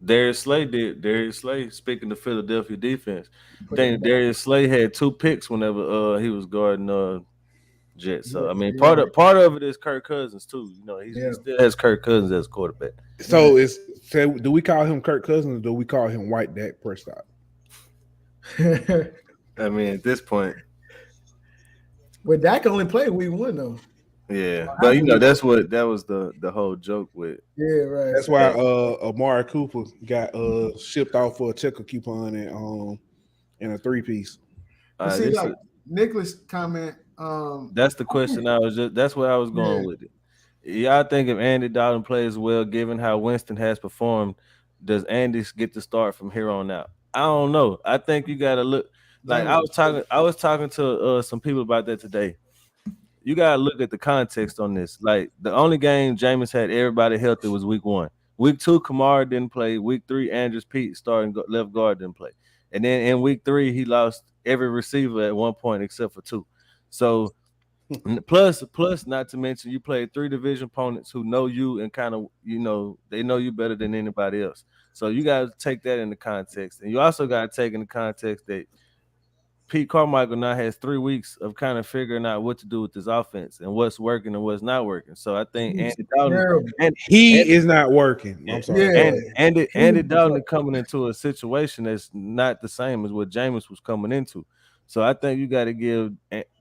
Darius Slay, speaking of Philadelphia defense, I think Darius Slay had 2 picks whenever he was guarding Jets. So I mean, part of it is Kirk Cousins too. You know, he still has Kirk Cousins as quarterback. So do we call him Kirk Cousins or do we call him White Dak Prescott? I mean, at this point, Well, Dak only played week 1 though. Yeah, but you know that was the whole joke with. Yeah, right. That's why Amari Cooper got shipped off for a checker coupon and a 3-piece. But see, like Nicholas comment. That's the question. That's where I was going with it. Y'all think if Andy Dalton plays well, given how Winston has performed, does Andy get to start from here on out? I don't know. I think you got to look. Like I was talking to some people about that today. You gotta look at the context on this. Like the only game Jameis had everybody healthy was week 1. Week 2, Kamara didn't play. Week 3, Andrews Pete starting left guard didn't play. And then in week 3, he lost every receiver at one point except for 2. So plus, not to mention you played 3 division opponents who know you and kind of they know you better than anybody else. So you gotta take that into context, and you also gotta take into context that Pete Carmichael now has 3 weeks of kind of figuring out what to do with this offense and what's working and what's not working. So I think Andy Dalton is not working. I'm sorry. And Andy Dalton is coming into a situation that's not the same as what Jameis was coming into. So I think you got to give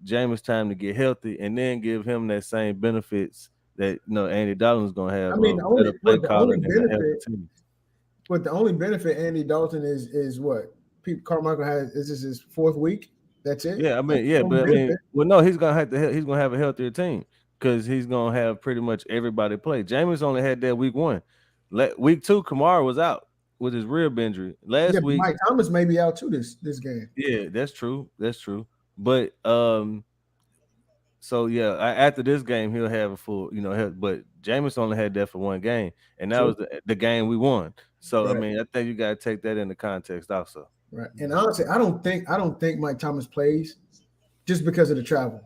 Jameis time to get healthy and then give him that same benefits that Andy Dalton is going to have. I mean, the only benefit Andy Dalton is what? Pete Carmichael has. This is his 4th week. That's it. Yeah, no, he's gonna have a healthier team because he's gonna have pretty much everybody play. Jameis only had that week 1. Week 2, Kamara was out with his rib injury. Last week, Mike Thomas may be out too this game. Yeah, that's true. But so yeah, after this game he'll have a full, but Jameis only had that for 1 game, and that was the game we won. So right. I mean, I think you got to take that into context also. Right. And honestly, I don't think Mike Thomas plays just because of the travel.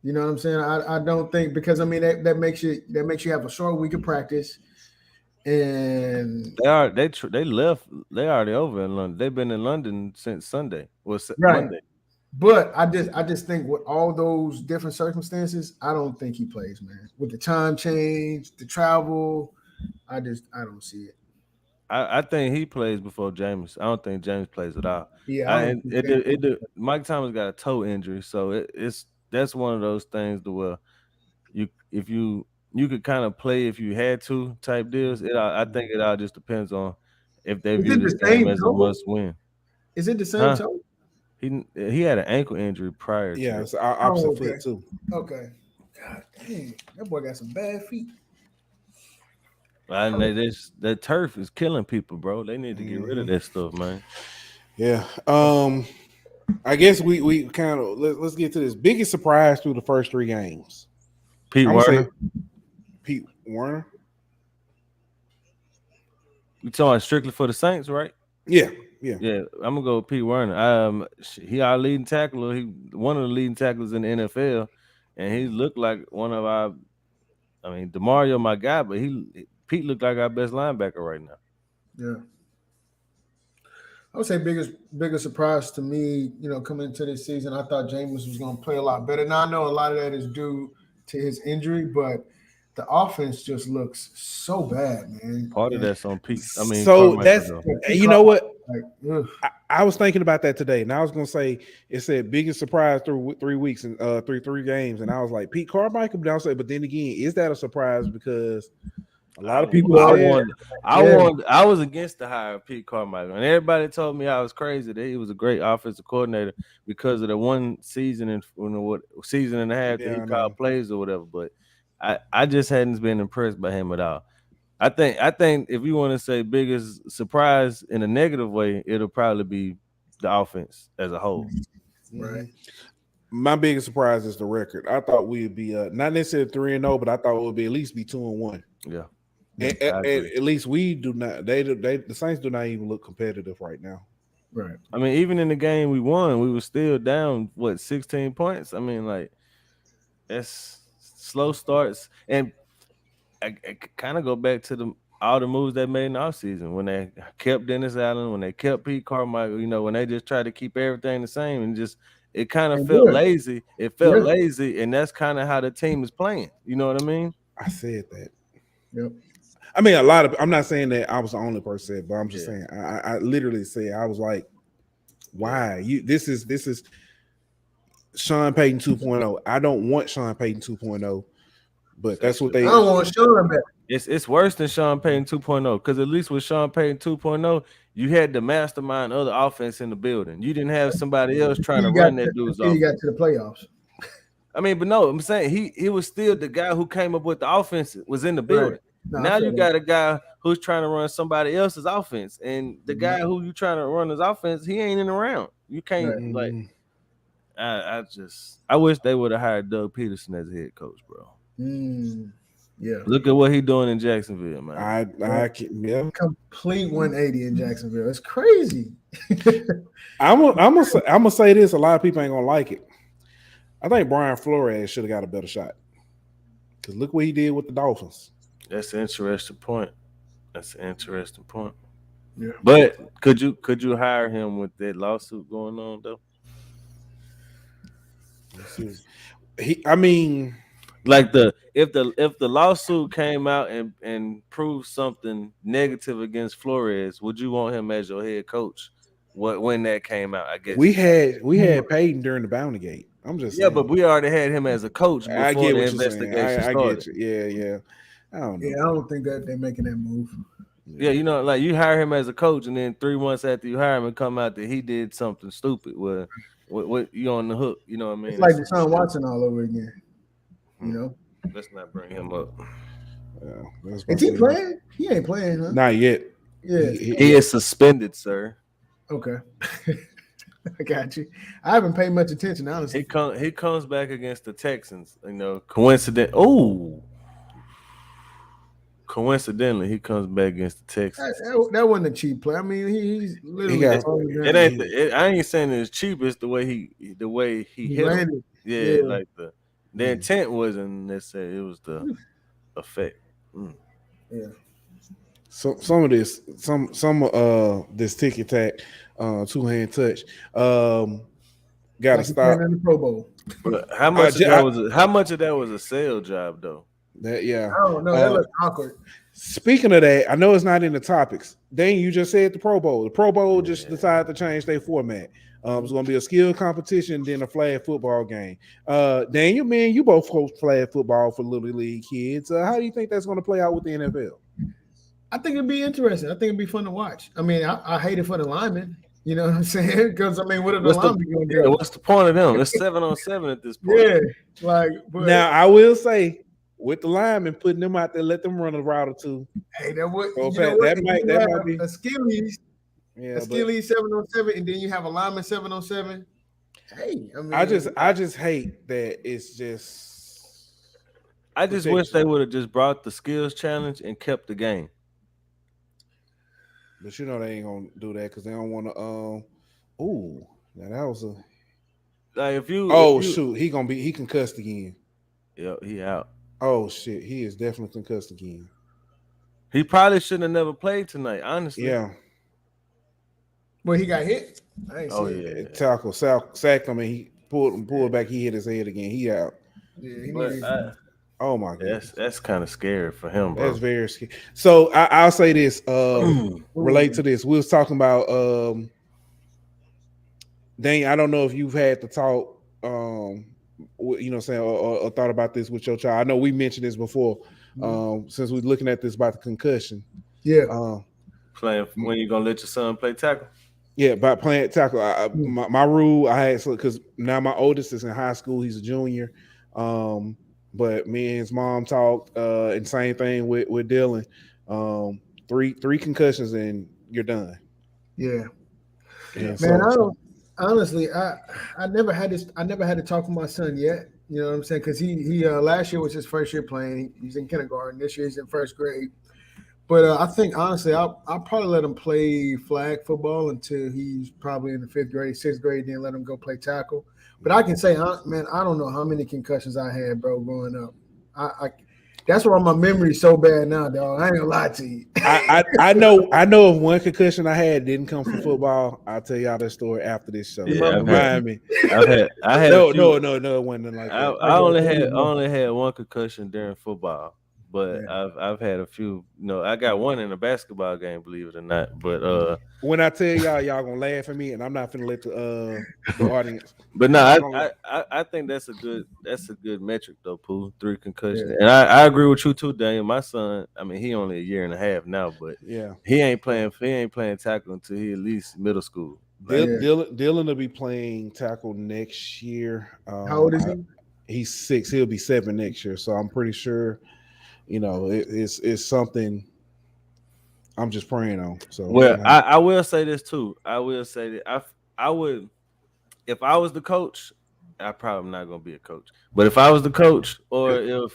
You know what I'm saying? I don't think, because I mean that makes you have a short week of practice. And they left. They already over in London. They've been in London since Sunday. Right. Monday. But I just think with all those different circumstances, I don't think he plays, man. With the time change, the travel, I don't see it. I think he plays before Jameis. I don't think Jameis plays at all. Yeah, Mike Thomas got a toe injury, so that's one of those things where if you could kind of play if you had to type deals. I think it all just depends on if they view this game as a must win. Is it the same toe? He had an ankle injury prior. Yeah, it's opposite foot too. Okay. God dang, that boy got some bad feet. And that turf is killing people, bro. They need to get rid of that stuff, man. Yeah. I guess we kind of let's get to this biggest surprise through the first 3 games. Pete Werner. You talking strictly for the Saints, right? Yeah. I'm gonna go with Pete Werner. He our leading tackler. He one of the leading tacklers in the NFL, and he looked like one of our. I mean, DeMario, my guy, but Pete looked like our best linebacker right now. Yeah. I would say biggest surprise to me, coming into this season, I thought Jameis was going to play a lot better. Now I know a lot of that is due to his injury, but the offense just looks so bad, man. Part of that's on Pete. I mean, so that's you know what? I was thinking about that today, and I was going to say it said biggest surprise through 3 weeks and three games, and I was like Pete Carmichael, but then again, is that a surprise because a lot of people I was against the hire of Pete Carmichael, and everybody told me I was crazy that he was a great offensive coordinator because of the one season and season and a half that he called plays or whatever. But I just hadn't been impressed by him at all. I think if you want to say biggest surprise in a negative way, it'll probably be the offense as a whole. Right. My biggest surprise is the record. I thought we'd be not necessarily 3-0, but I thought it would be at least be 2-1. Yeah. At least we do not. The Saints do not even look competitive right now. Right. I mean, even in the game we won, we were still down 16 points. I mean, like that's slow starts, and I kind of go back to all the moves they made in the offseason when they kept Dennis Allen, when they kept Pete Carmichael. When they just tried to keep everything the same, and just it kind of felt lazy. It felt lazy, and that's kind of how the team is playing. You know what I mean? I said that. Yep. I mean, I'm not saying that I was the only person, but I'm just saying I literally said I was like, why? This is Sean Payton 2.0. I don't want Sean Payton 2.0, but that's what I they. don't want Sean back. It's worse than Sean Payton 2.0 because at least with Sean Payton 2.0, you had the mastermind of the offense in the building. You didn't have somebody else trying to run that dude's He got offense. to the playoffs. I mean, but no, I'm saying he was still the guy who came up with the offense was in the building. Right. No, Now you got a guy who's trying to run somebody else's offense, and the guy who you trying to run his offense, he ain't in around. You can't like. I wish they would have hired Doug Peterson as a head coach, bro. Yeah. Look at what he's doing in Jacksonville, man. Yeah. Complete 180 in Jacksonville. It's crazy. I'm gonna say this. A lot of people ain't gonna like it. I think Brian Flores should have got a better shot. Because look what he did with the Dolphins. That's an interesting point. Yeah. But could you hire him with that lawsuit going on though? Like if the lawsuit came out and proved something negative against Flores, would you want him as your head coach? When that came out, I guess we had Payton during the Bounty Gate. I'm just saying. but we already had him as a coach before I get the what investigation you're saying. I started. get you. Yeah. I don't know. Yeah, I don't think that they're making that move. Yeah, you know, like you hire him as a coach, and then 3 months after you hire him, and come out that he did something stupid. What you on the hook? You know what I mean? It's like Deshaun Watson all over again. You know. Let's not bring him up. Yeah, is he playing? He ain't playing, huh? Not yet. Yeah, he is suspended, sir. Okay. I got you. I haven't paid much attention, honestly. He comes back against the Texans. You know, coincidentally, he comes back against the Texans. That wasn't a cheap play. I mean, he's literally. I ain't saying it's cheap. It's the way he hit him. Yeah, like the intent wasn't necessarily. It was the effect. Yeah. So some of this ticky tack, 2-hand touch, got to stop. In the Pro Bowl. But how much of that was a sale job though? I don't know. That looks awkward. Speaking of that, I know it's not in the topics. Dang, you just said the Pro Bowl. The Pro Bowl just decided to change their format. It's going to be a skill competition, then a flag football game. Daniel, man, you both coach flag football for Little League kids. How do you think that's going to play out with the NFL? I think it'd be interesting. I think it'd be fun to watch. I mean, I hate it for the linemen. You know what I'm saying? Because, I mean, what are the linemen going to do? What's the point of them? It's 7-on-7 at this point. Yeah. Now, I will say, with the linemen, putting them out there, let them run a route or two. Hey, that might be a skillies. Yeah, a skillies 7-on-7, and then you have a lineman 7-on-7. Hey, I mean, I just hate that it's just. I just wish they would have just brought the skills challenge and kept the game. But you know they ain't gonna do that because they don't want to. Ooh, now that was a. Like shoot, he concussed again. Yeah, he out. Oh shit, he is definitely concussed again. He probably shouldn't have never played tonight, honestly. Yeah. Well, he got hit. Tackle sacked him and he pulled back. He hit his head again. He out. Yeah, oh my god, that's kind of scary for him, bro. That's very scary. So I'll say this. Relate to this. We was talking about. Dang, I don't know if you've had to talk. You know what I'm saying, or thought about this with your child. I know we mentioned this before. Since we're looking at this about the concussion. Yeah. Playing when you gonna let your son play tackle? Yeah, by playing tackle. My rule I had because now my oldest is in high school. He's a junior. But me and his mom talked, and same thing with Dylan. 3 concussions and you're done. Yeah. Man, honestly, I never had this. I never had to talk with my son yet. You know what I'm saying? Because he last year was his first year playing. He's in kindergarten. This year he's in first grade. But I think honestly, I'll probably let him play flag football until he's probably in the 5th grade, 6th grade. Then let him go play tackle. But I can say, man, I don't know how many concussions I had, bro, growing up. That's why my memory's so bad now, dog. I ain't gonna lie to you. I know of one concussion I had didn't come from football. I'll tell y'all that story after this show. Yeah, Remind me. No, it wasn't like that. I only had one concussion during football, but I've had a few. I got one in a basketball game, believe it or not. But when I tell y'all gonna laugh at me, and I'm not finna let the audience. But no, I think that's a good metric though, Pooh. 3 concussions, and I agree with you too, Daniel. My son, I mean, he only a year and a half now, but he ain't playing tackle until he at least middle school. Dylan will be playing tackle next year. How old is he? He's 6. He'll be 7 next year. So I'm pretty sure, it's something I'm just praying on. So I will say this too. I will say that I would, if I was the coach, I probably not gonna be a coach. But if I was the coach, or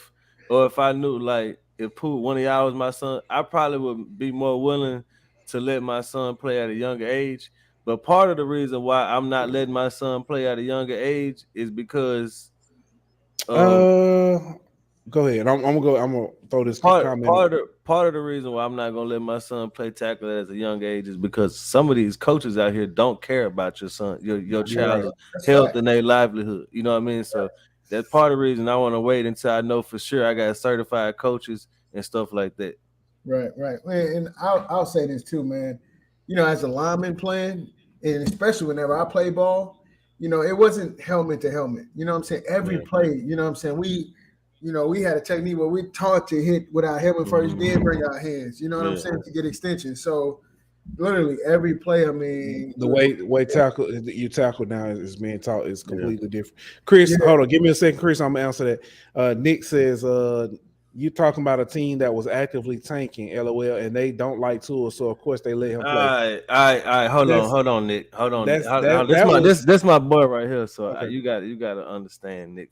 if I knew, like, if Pooh, one of y'all was my son, I probably would be more willing to let my son play at a younger age. But part of the reason why I'm not letting my son play at a younger age is because go ahead. I'm gonna throw this comment. Part of the reason why I'm not gonna let my son play tackle at a young age is because some of these coaches out here don't care about your son, your child's health and their livelihood. You know what I mean? So that's part of the reason I want to wait until I know for sure I got certified coaches and stuff like that. Right. And I'll say this too, man. As a lineman playing, and especially whenever I play ball, it wasn't helmet to helmet. You know what I'm saying? Every play, you know what I'm saying? We had a technique where we taught to hit with our helmet first, then bring our hands. You know what I'm saying? To get extension. So literally every play, I mean, the way you tackle now is being taught is completely different. Chris, hold on, give me a second, Chris. I'm gonna answer that. Nick says, you talking about a team that was actively tanking, LOL, and they don't like Tua, so of course they let him play. All right. Hold on, Nick. Hold on. This my boy right here. So you got to understand Nick.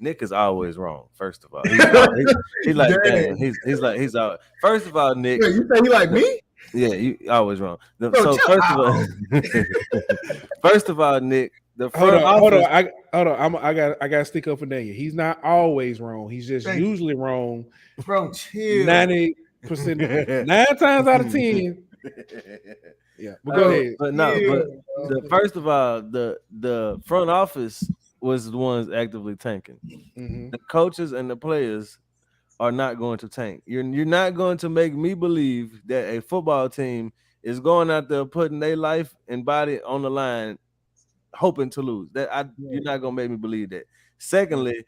Nick is always wrong. First of all, he's like, damn, he's out. First of all, Nick, you say he like me? Yeah, you always wrong. So first of all, Nick. Hold on. I got to stick up for Daniel. He's not always wrong. He's just usually wrong. Bro, chill. 90%, 9 times out of 10. Yeah, but go ahead. But first of all, the front office was the ones actively tanking. Mm-hmm. The coaches and the players are not going to tank. You're not going to make me believe that a football team is going out there putting their life and body on the line, hoping to lose. You're not gonna make me believe that. Secondly,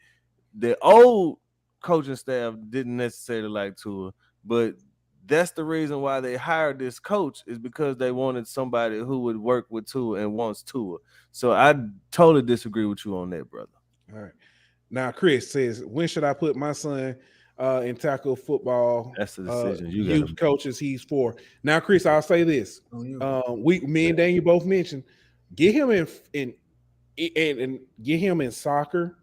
the old coaching staff didn't necessarily like Tua, but that's the reason why they hired this coach, is because they wanted somebody who would work with Tua and wants Tua. So I totally disagree with you on that, brother. All right. Now, Chris says, when should I put my son in tackle football? That's the decision you got. Youth coaches he's for. Now, Chris, I'll say this. Me and Daniel both mentioned, get him in get him in soccer,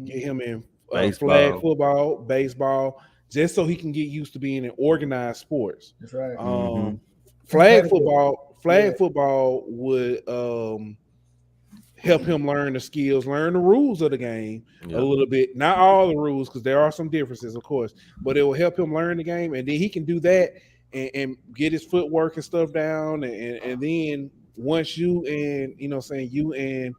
get him in flag football, baseball, just so he can get used to being in organized sports. That's right. Flag football would help him learn the skills, learn the rules of the game a little bit. Not all the rules, because there are some differences, of course, but it will help him learn the game, and then he can do that and get his footwork and stuff down, and then once you and you and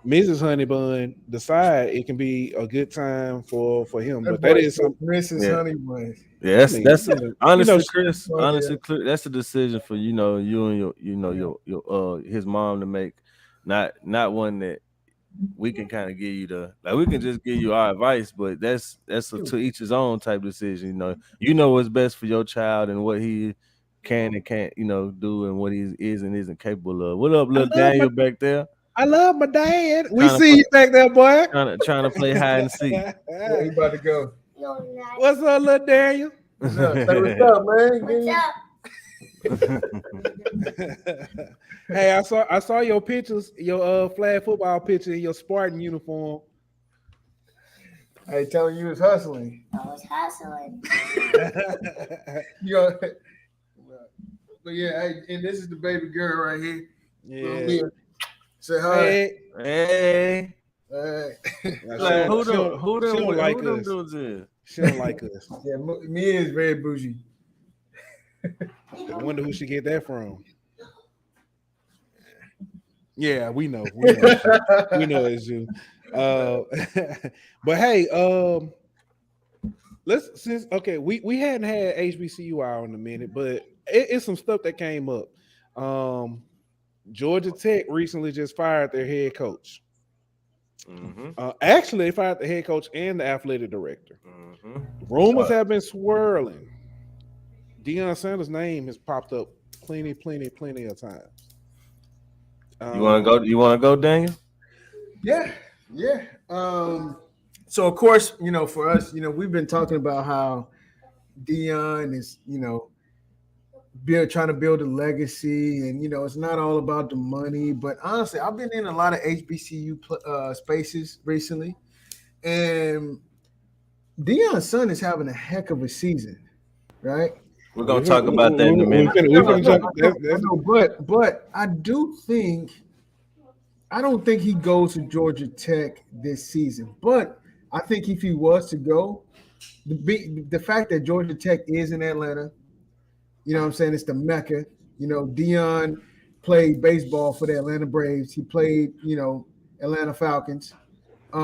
Mrs. Honeybun decide, it can be a good time for him. But that is some Mrs. Honeybun. Yeah, that's honestly, Chris. Honestly, that's a decision for you and your his mom to make. Not one that we can kind of give you we can just give you our advice, but that's to each his own type decision. You know what's best for your child and what he can and can't, do, and what he is and isn't capable of. What up, little Daniel back there? I love my dad. We see you back there, boy. Trying to play hide and seek. Where you about to go? What's up, little Daniel? What's up, man? What's up? Hey, I saw your pictures, your flag football picture in your Spartan uniform. Hey, telling you was hustling. I was hustling. But yeah, and this is the baby girl right here. Yeah. Say hi. Hey. Like, who don't like us? She don't like us. Yeah, Mia is very bougie. I wonder who she get that from. Yeah, we know. We know it's you. But hey, we hadn't had HBCU hour in a minute, but it's some stuff that came up. Georgia Tech recently just fired their head coach. Actually, they fired the head coach and the athletic director. Rumors have been swirling. Deion Sanders' name has popped up plenty of times. You want to go, Daniel? Yeah. So of course, for us, we've been talking about how Deion is, trying to build a legacy, and it's not all about the money. But honestly, I've been in a lot of HBCU spaces recently, and Deion's son is having a heck of a season, right? We're gonna talk about that in a minute. But I don't think he goes to Georgia Tech this season. But I think if he was to go, the fact that Georgia Tech is in Atlanta, you know what I'm saying, it's the Mecca. Deion played baseball for the Atlanta Braves. He played, Atlanta Falcons. I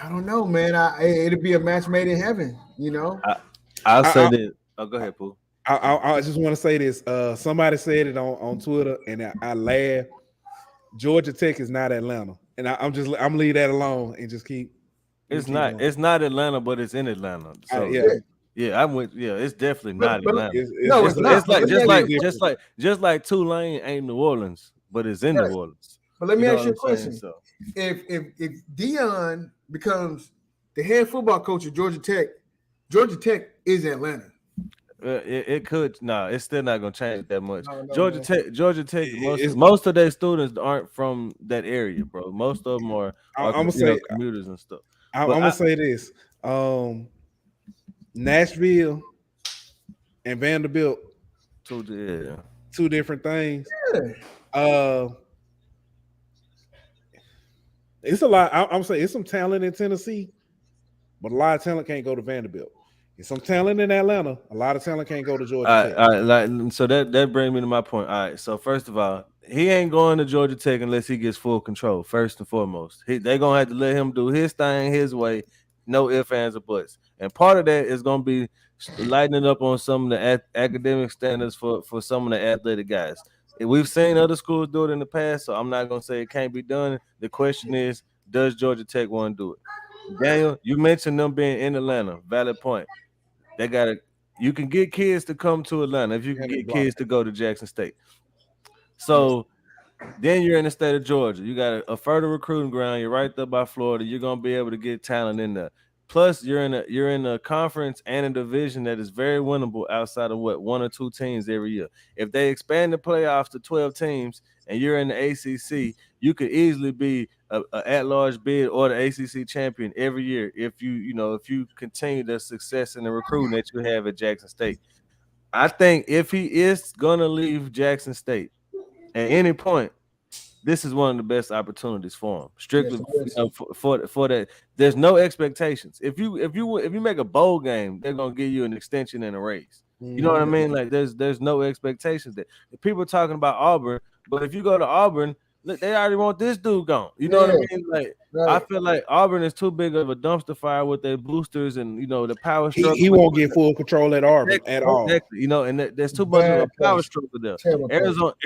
don't know, man. It'd be a match made in heaven, I'll say this. Oh, go ahead, Pooh. I just want to say this. Somebody said it on Twitter, and I laughed. Georgia Tech is not Atlanta, and I'm leave that alone and just keep. It's not Atlanta, but it's in Atlanta. So yeah, I'm with. Yeah, it's definitely not Atlanta. It's not. Just like Tulane ain't New Orleans, but it's in New Orleans. But let me ask you a question. So, if Deion becomes the head football coach of Georgia Tech is Atlanta. It could. It's still not gonna change that much. No, Georgia Tech. Most of their students aren't from that area, bro. Most of them are commuters and stuff. I'm gonna say this: Nashville and Vanderbilt, two different things. Yeah. It's a lot. I'm saying it's some talent in Tennessee, but a lot of talent can't go to Vanderbilt. There's some talent in Atlanta. A lot of talent can't go to Georgia Tech. So that brings me to my point. All right. So first of all, he ain't going to Georgia Tech unless he gets full control. First and foremost, they're gonna have to let him do his thing his way, no ifs, ands, or buts. And part of that is gonna be lightening up on some of the academic standards for some of the athletic guys. We've seen other schools do it in the past, so I'm not gonna say it can't be done. The question is, does Georgia Tech want to do it? Daniel, you mentioned them being in Atlanta. Valid point. You can get kids to come to Atlanta if you can get kids to go to Jackson State. So then you're in the state of Georgia. You got a fertile recruiting ground. You're right there by Florida. You're gonna be able to get talent in there. Plus, you're in a conference and a division that is very winnable outside of one or two teams every year. If they expand the playoffs to 12 teams and you're in the ACC, you could easily be a at-large bid or the ACC champion every year if you continue the success in the recruiting that you have at Jackson State. I think if he is gonna leave Jackson State at any point, this is one of the best opportunities for him. Strictly for that. There's no expectations. If you make a bowl game, they're gonna give you an extension and a raise. You know what I mean? Like there's no expectations there. People are talking about Auburn, but if you go to Auburn, look, they already want this dude gone. You know what I mean? Like I feel like Auburn is too big of a dumpster fire with their boosters and the power struggle. He won't get full control at Auburn at all. Exactly. And there's too much of a power struggle there.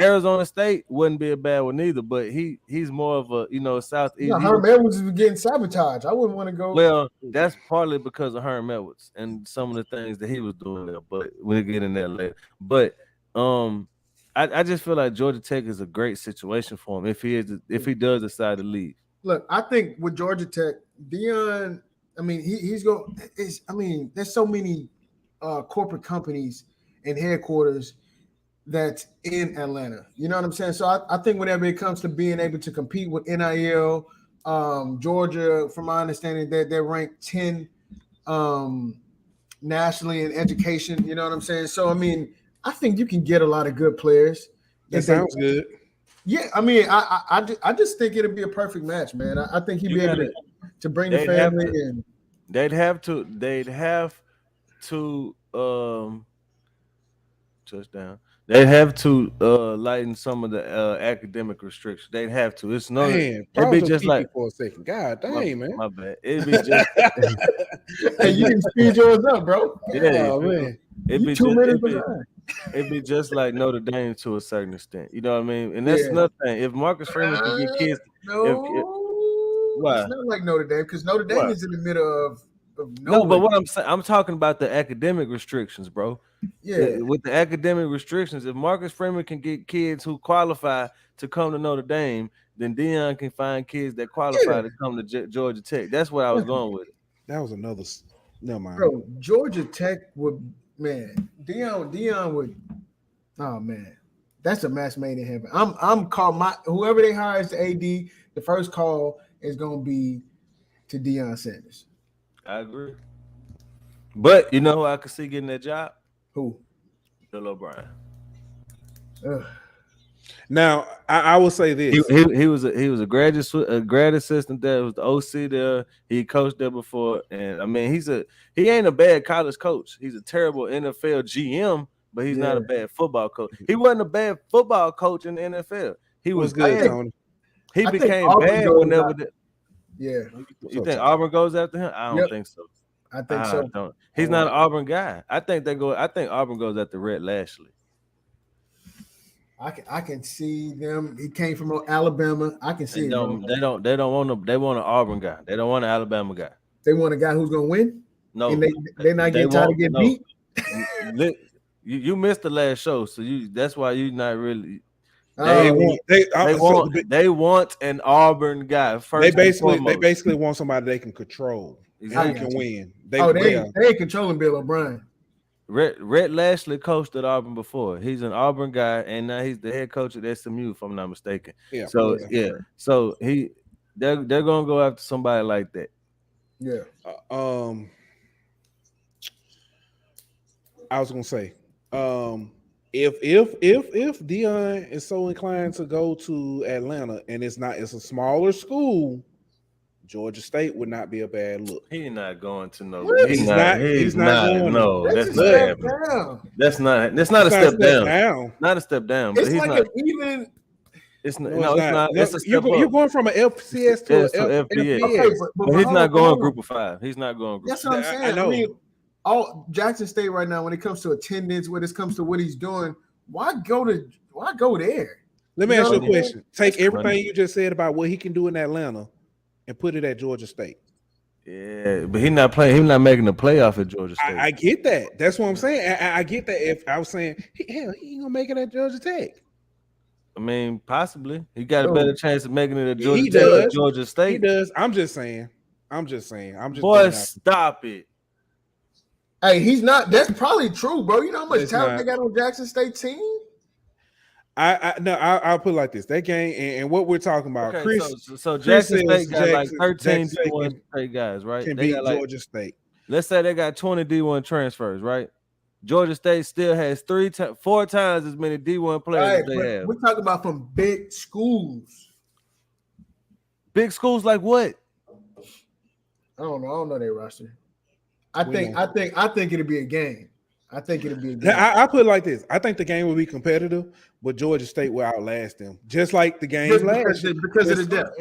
Arizona State wouldn't be a bad one either, but he's more of a Southeast. Herm Edwards is getting sabotaged. I wouldn't want to go. Well, that's partly because of Herm Edwards and some of the things that he was doing there, but we'll get in that later. But I just feel like Georgia Tech is a great situation for him if he does decide to leave. Look, I think with Georgia Tech, Deion, he's going. There's so many corporate companies and headquarters that's in Atlanta. You know what I'm saying? So I think whenever it comes to being able to compete with NIL, Georgia, from my understanding, they're ranked 10 nationally in education. You know what I'm saying? So I think you can get a lot of good players. That sounds good. Yeah, I just think it'd be a perfect match, man. I think he'd be able to bring the family in. They'd have to touchdown. They have to lighten some of the academic restrictions. They'd have to. It's no. Man, It'd be pause your just like for a second. God my, dang, man. my bad. It'd be just Hey, you didn't speed yours up, bro. yeah. Oh man. It'd You be 2 just minutes behind. it'd be just like Notre Dame to a certain extent. You know what I mean? And that's Yeah. another thing. If Marcus Freeman can get kids, if No, why? it's not like Notre Dame because Notre Dame Why? is in the middle of No, but nowhere. what I'm saying, I'm talking about the academic restrictions, bro. Yeah, With the academic restrictions, if Marcus Freeman can get kids who qualify to come to Notre Dame, then Dion can find kids that qualify yeah, to come to Georgia Tech. That's where I was going with it. That was another. Never mind. bro. Georgia Tech would, man. Dion would. Oh man, that's a match made in heaven. I'm call my whoever they hire as the AD. The first call is gonna be to Deion Sanders. I agree. But you know who I could see getting that job? Who? Bill O'Brien. Ugh. Now I will say this. He was a grad assistant there. Was the OC there. He coached there before, and I mean he ain't a bad college coach. He's a terrible NFL GM, but he's not a bad football coach. He wasn't a bad football coach in the NFL. He was good, bad. Tony. He I think became Auburn bad goes whenever. out. You You think Auburn goes after him? I don't Yep. think so. I think so. Don't. He's not an Auburn guy. I think Auburn goes after Rhett Lashley. I can see them. He came from Alabama. I can see They don't want they want an Auburn guy. They don't want an Alabama guy. They want a guy who's gonna win. No, and they're not getting tired of getting beat. You missed the last show, so that's why you not really. They want an Auburn guy first. They basically want somebody they can control. Exactly. Who can win. They ain't controlling Bill O'Brien. Rhett Lashley coached at Auburn before. He's an Auburn guy, and now he's the head coach at SMU, if I'm not mistaken. Yeah. So they're gonna go after somebody like that. Yeah. I was gonna say, if Dion is so inclined to go to Atlanta and it's a smaller school, Georgia State would not be a bad look. He's not going to no. He's not going. No, that's not happening. That's not a step down. Not a step down. But it's he's like not. Even. It's not. No, it's not. It's a step you're going from an FCS to an FBS. Okay, but he's not going Group of 5. He's not going Group. That's what I'm saying. I mean, all Jackson State right now, when it comes to attendance, when it comes to what he's doing, why go there? Let me ask you a question. Take everything you just said about what he can do in Atlanta and put it at Georgia State. Yeah, but he's not playing. He's not making the playoff at Georgia State. I get that. That's what I'm saying. I get that. If I was saying, hell, he ain't gonna make it at Georgia Tech. I mean, possibly he got a better chance of making it at Georgia Tech than Georgia State. He does. I'm just saying. Boy, stop it. Hey, he's not. That's probably true, bro. You know how much talent they got on Jackson State team? I'll put it like this. That game and what we're talking about. Okay, Chris, so Jackson State got like 13 D1 straight guys, right? Can they beat got like, Georgia State. Let's say they got 20 D1 transfers, right? Georgia State still has 4 times as many D1 players as they have. We're talking about from big schools. Big schools like what? I don't know their roster. I think it'll be a game. I put it like this. I think the game will be competitive, but Georgia State will outlast them. Just like the game last year. Because of the depth.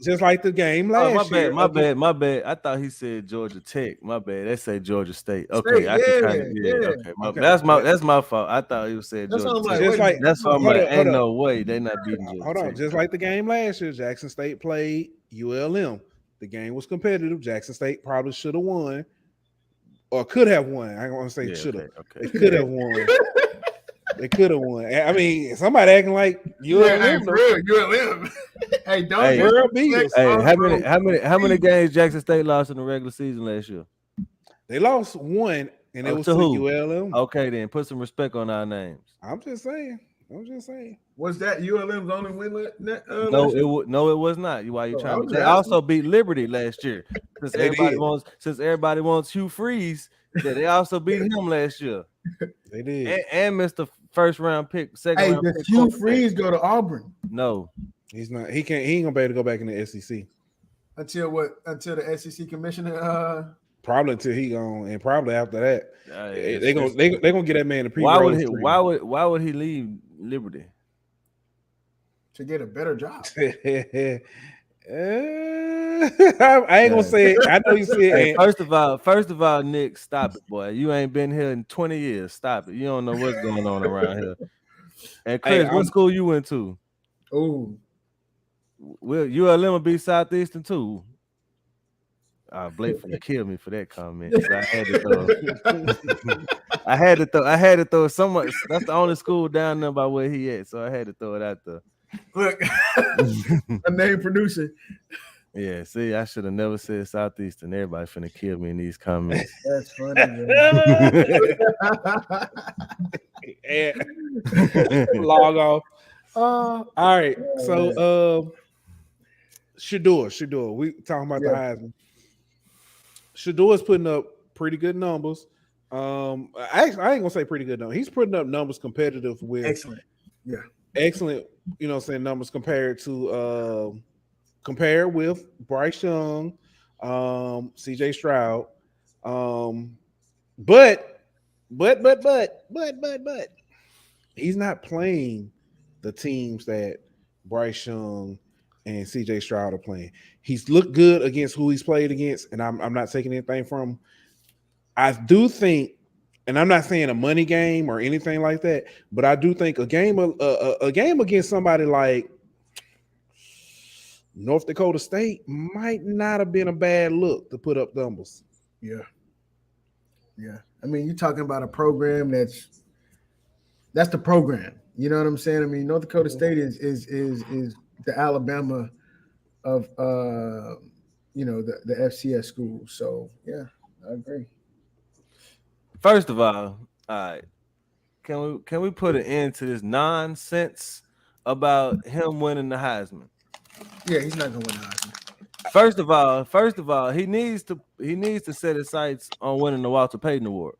Just like the game last year. My bad. I thought he said Georgia Tech. My bad. They say Georgia State. Okay, Okay. That's my fault. I thought he was saying Georgia Tech. That's why I'm like, ain't no way they not beating Georgia Tech. Hold on. Just like the game last year, Jackson State played ULM. The game was competitive. Jackson State probably should have won. Or could have won. I don't want to say should have. Okay. They could have won. They could have won. I mean, somebody acting like ULM. Hey, don't world beat us. Hey, how many games Jackson State lost in the regular season last year? They lost one, and it was to ULM. Okay, then put some respect on our names. I'm just saying. Was that ULM's only win? No, it was not. Why you trying to? They also beat Liberty last year. Since everybody wants Hugh Freeze, they also beat him last year. They did, and missed the first round pick. Hey, does Hugh Freeze go to Auburn? No, he's not. He ain't gonna be able to go back in the SEC until what? Until the SEC commissioner Probably until he gone, and probably after that, they gonna get that man a Why pre-roll. why would he leave Liberty? To get a better job. I ain't gonna say it. I know you said Hey, it. first of all, Nick, stop it, boy. You ain't been here in 20 years. Stop it. You don't know what's going on around here. And Chris, what school you went to? Oh, Well, you a Lima B Southeastern too. Blake finna kill me for that comment. So I had to throw someone. That's the only school down there by where he at. So I had to throw it out there. look, a name producer. Yeah, see, I should have never said Southeastern. Everybody finna kill me in these comments. That's funny, man. Log off. All right. So Shador. We talking about the Heisman. Shador's putting up pretty good numbers. Actually, I ain't gonna say pretty good numbers. He's putting up numbers competitive with excellent. You know what I'm saying, numbers compared with Bryce Young, CJ Stroud. But he's not playing the teams that Bryce Young and CJ Stroud are playing. He's looked good against who he's played against, and I'm not taking anything from him. I do think, and I'm not saying a money game or anything like that, but I do think a game against somebody like North Dakota State might not have been a bad look to put up numbers. Yeah. I mean, you're talking about a program that's the program. You know what I'm saying? I mean, North Dakota State is the Alabama of the FCS schools. So yeah, I agree. First of all right, can we put an end to this nonsense about him winning the Heisman? Yeah, he's not gonna win the Heisman. First of all, he needs to set his sights on winning the Walter Payton Award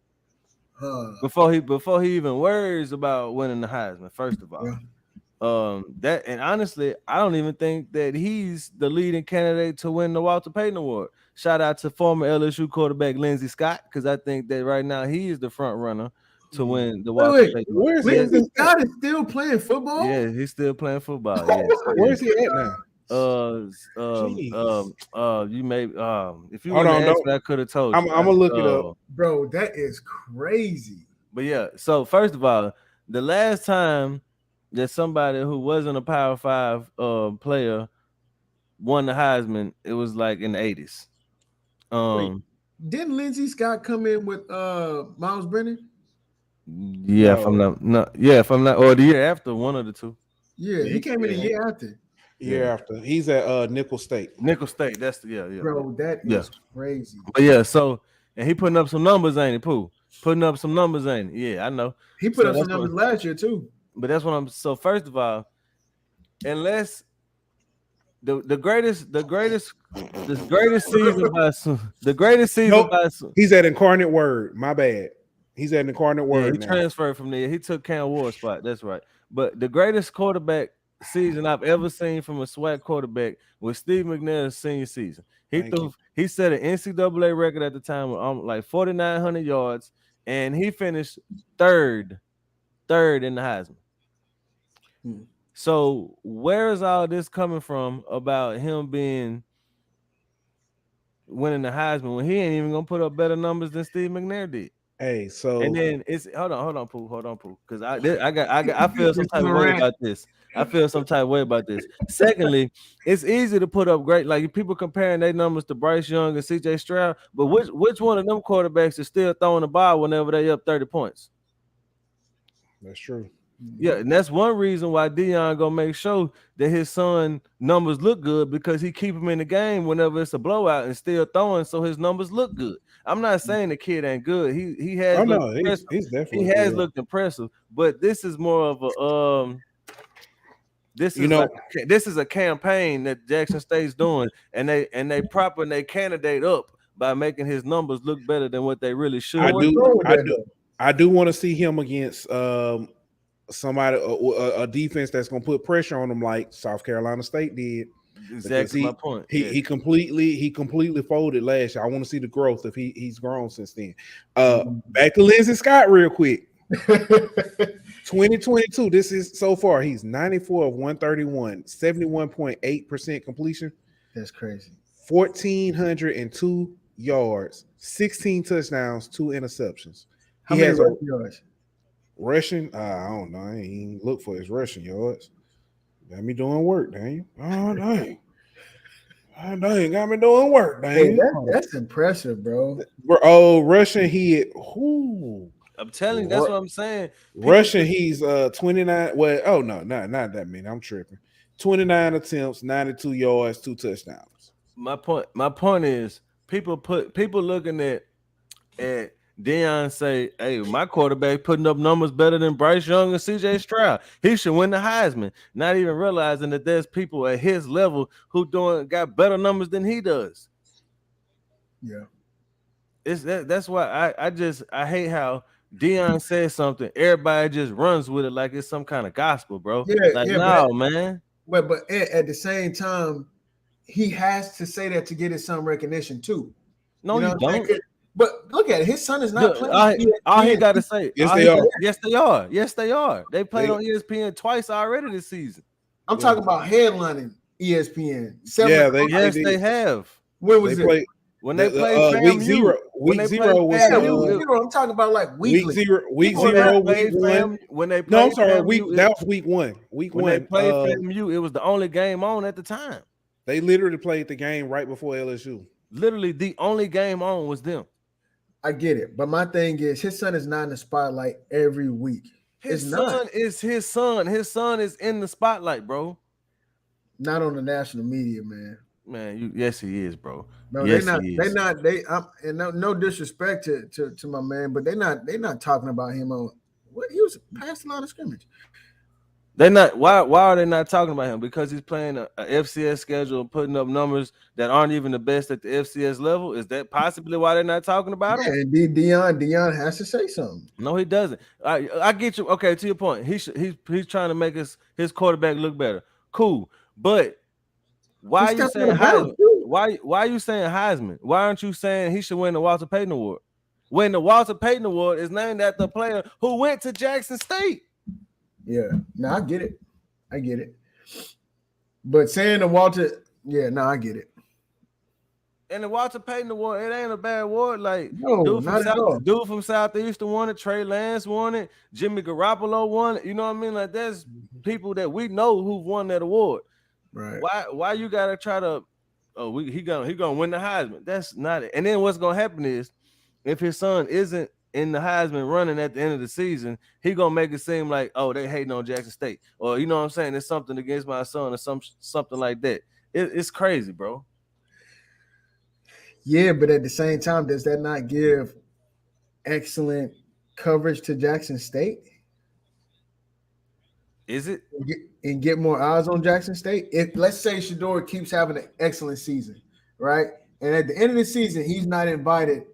before he even worries about winning the Heisman. First of all, that, and honestly, I don't even think that he's the leading candidate to win the Walter Payton Award. Shout out to former LSU quarterback Lindsey Scott, because I think that right now he is the front runner to win the Walter Payton Award. Lindsey Scott is still playing football? Yeah, he's still playing football. Yes. Where's he at now? You may if you want to ask me, I could have told you. I'm gonna look it up, bro. That is crazy. But yeah, so first of all, the last time that somebody who wasn't a Power 5 player won the Heisman, it was like in the 80s. Didn't Lindsey Scott come in with Miles Brennan? Yeah, no. if I'm not, or the year after, one of the two. Yeah, he came in the year after. After he's at Nickel State. That's yeah. Bro, that is crazy. But yeah, so and he putting up some numbers, ain't he, Pooh? Putting up some numbers, ain't he? Yeah, I know. He put up some numbers last year too. But that's what I'm. So first of all, unless the greatest season by he's at Incarnate Word. My bad. He's at Incarnate Word. He transferred from there. He took Cam Ward's spot. That's right. But the greatest quarterback season I've ever seen from a SWAC quarterback was Steve McNair's senior season. He set an NCAA record at the time with like 4,900 yards, and he finished third in the Heisman. So where is all this coming from about him winning the Heisman when he ain't even gonna put up better numbers than Steve McNair did? Hey, so and then it's hold on, Pooh, because I feel some type of way about this. Secondly, it's easy to put up great, like people comparing their numbers to Bryce Young and CJ Stroud, but which one of them quarterbacks is still throwing the ball whenever they up 30 points? That's true. Yeah, and that's one reason why Deion gonna make sure that his son numbers look good, because he keep him in the game whenever it's a blowout and still throwing, so his numbers look good. I'm not saying the kid ain't good. He has he's definitely looked impressive, but this is more of a this is a campaign that Jackson State's doing, and they propping their candidate up by making his numbers look better than what they really should. I do want to see him against somebody, a defense that's gonna put pressure on them like South Carolina State did. Exactly my point. He completely folded last year. I want to see the growth if he's grown since then. Back to Lindsey Scott real quick. 2022. This is so far. He's 94 of 131, 71.8% completion. That's crazy. 1,402 yards, 16 touchdowns, 2 interceptions. How many yards? Rushing. I don't know. I ain't look for his rushing yards. Got me doing work, dang. Oh, dang. Dang, got me doing work, dang. Hey, that's impressive, bro. Rushing, I'm telling you, that's what I'm saying. Rushing, he's 29. Well, no, not that many. I'm tripping. 29 attempts, 92 yards, 2 touchdowns. My point is people looking at Deion say, hey, my quarterback putting up numbers better than Bryce Young and CJ Stroud. He should win the Heisman. Not even realizing that there's people at his level who got better numbers than he does. Yeah. That's why I hate how Deion says something, everybody just runs with it like it's some kind of gospel, bro. Man. But at the same time, he has to say that to get his son recognition too. No, you don't. But look at it. His son is not playing. All he got to say. Yes, they are. Yes, they are. Yes, they are. They played on ESPN twice already this season. I'm talking about headlining ESPN. They have. When was it? When they played week zero. Week zero was. I'm talking about like weekly. Week zero. Week one. When they played no, I'm sorry. That was week one. Week when one. They played FAMU. It was the only game on at the time. They literally played the game right before LSU. Literally, the only game on was them. I get it, but my thing is, his son is not in the spotlight every week. His son is his son. His son is in the spotlight, bro. Not on the national media, man. Man, yes, he is, bro. No, yes, they're not. And no disrespect to my man, but they're not talking about him on what he was past the line of scrimmage. They're not. Why are they not talking about him? Because he's playing a FCS schedule, putting up numbers that aren't even the best at the FCS level. Is that possibly why they're not talking about him? And Deion has to say something. No, he doesn't. I get you. Okay, to your point, he's trying to make his quarterback look better. Cool, but why are you saying Heisman? Why are you saying Heisman? Why aren't you saying he should win the Walter Payton Award? When the Walter Payton Award is named after the player who went to Jackson State. Yeah, no, I get it. But saying the Walter, I get it. And the Walter Payton Award, it ain't a bad award. Like, no, dude from Southeastern won it, Trey Lance won it, Jimmy Garoppolo won it. You know what I mean? Like, there's people that we know who've won that award. Right? Why you gotta try to? He gonna win the Heisman? That's not it. And then what's gonna happen is, if his son isn't in the Heisman running at the end of the season, he gonna make it seem like, oh, they hating on Jackson State, or you know what I'm saying, there's something against my son, or something like that. It's crazy, bro. Yeah, but at the same time, does that not give excellent coverage to Jackson State? Is it? And get more eyes on Jackson State? If let's say Shedeur keeps having an excellent season, right? And at the end of the season, he's not invited.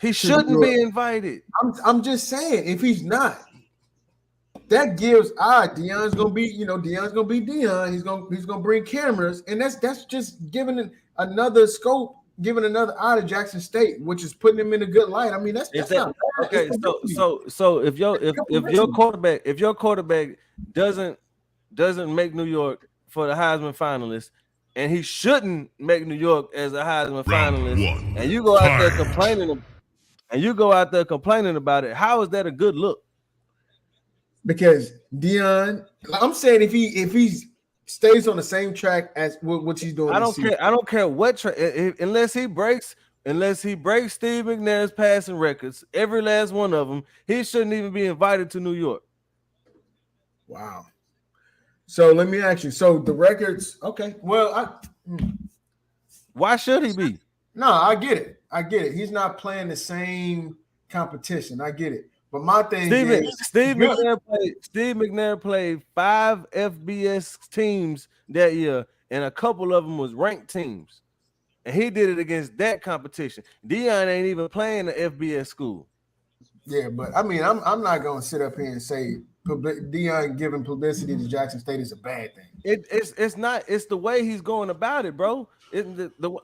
He shouldn't be invited. I'm just saying, if he's not, that gives Deion's gonna be Deion. He's gonna bring cameras, and that's just giving another scope, giving another eye to Jackson State, which is putting him in a good light. I mean, that's not bad. Okay. So if your quarterback doesn't make New York for the Heisman finalist, and he shouldn't make New York as a Heisman finalist, and you go out there complaining about it, how is that a good look? Because Deion, I'm saying if he stays on the same track as what he's doing, I don't care what track, unless he breaks Steve McNair's passing records, every last one of them, he shouldn't even be invited to New York. Wow. So let me ask you. So the records, okay. Well, why should he be? No, I get it. He's not playing the same competition. I get it. But my thing Steve McNair played 5 FBS teams that year, and a couple of them was ranked teams. And he did it against that competition. Deion ain't even playing the FBS school. Yeah, but I mean, I'm not gonna sit up here and say Deion giving publicity to Jackson State is a bad thing. It's not. It's the way he's going about it, bro.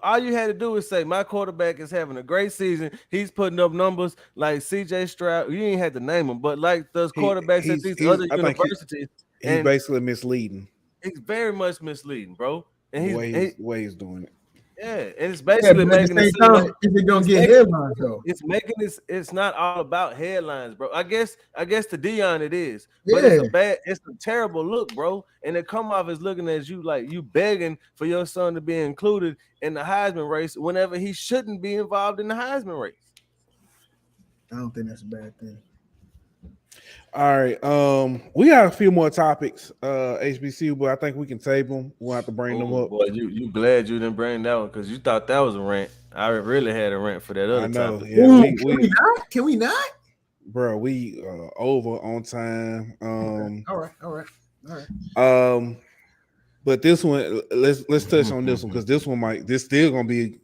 All you had to do is say my quarterback is having a great season. He's putting up numbers like C.J. Stroud. You ain't had to name him, but like those quarterbacks at these other universities. He's basically misleading. He's very much misleading, bro. And the way he's doing it. Yeah, and it's basically making it seem like is it gonna get headlines though? It's making this. It's not all about headlines, bro. I guess to Deion it is, but it's a terrible look, bro. And it come off as looking at you like you begging for your son to be included in the Heisman race whenever he shouldn't be involved in the Heisman race. I don't think that's a bad thing. All right, we got a few more topics, HBCU, but I think we can table them. We'll have to bring them up. Boy, you glad you didn't bring that one because you thought that was a rant. I really had a rant for that other topic. Yeah, Ooh, can we not? Bro, we over on time. All right. But this one, let's touch on this one because this still gonna be.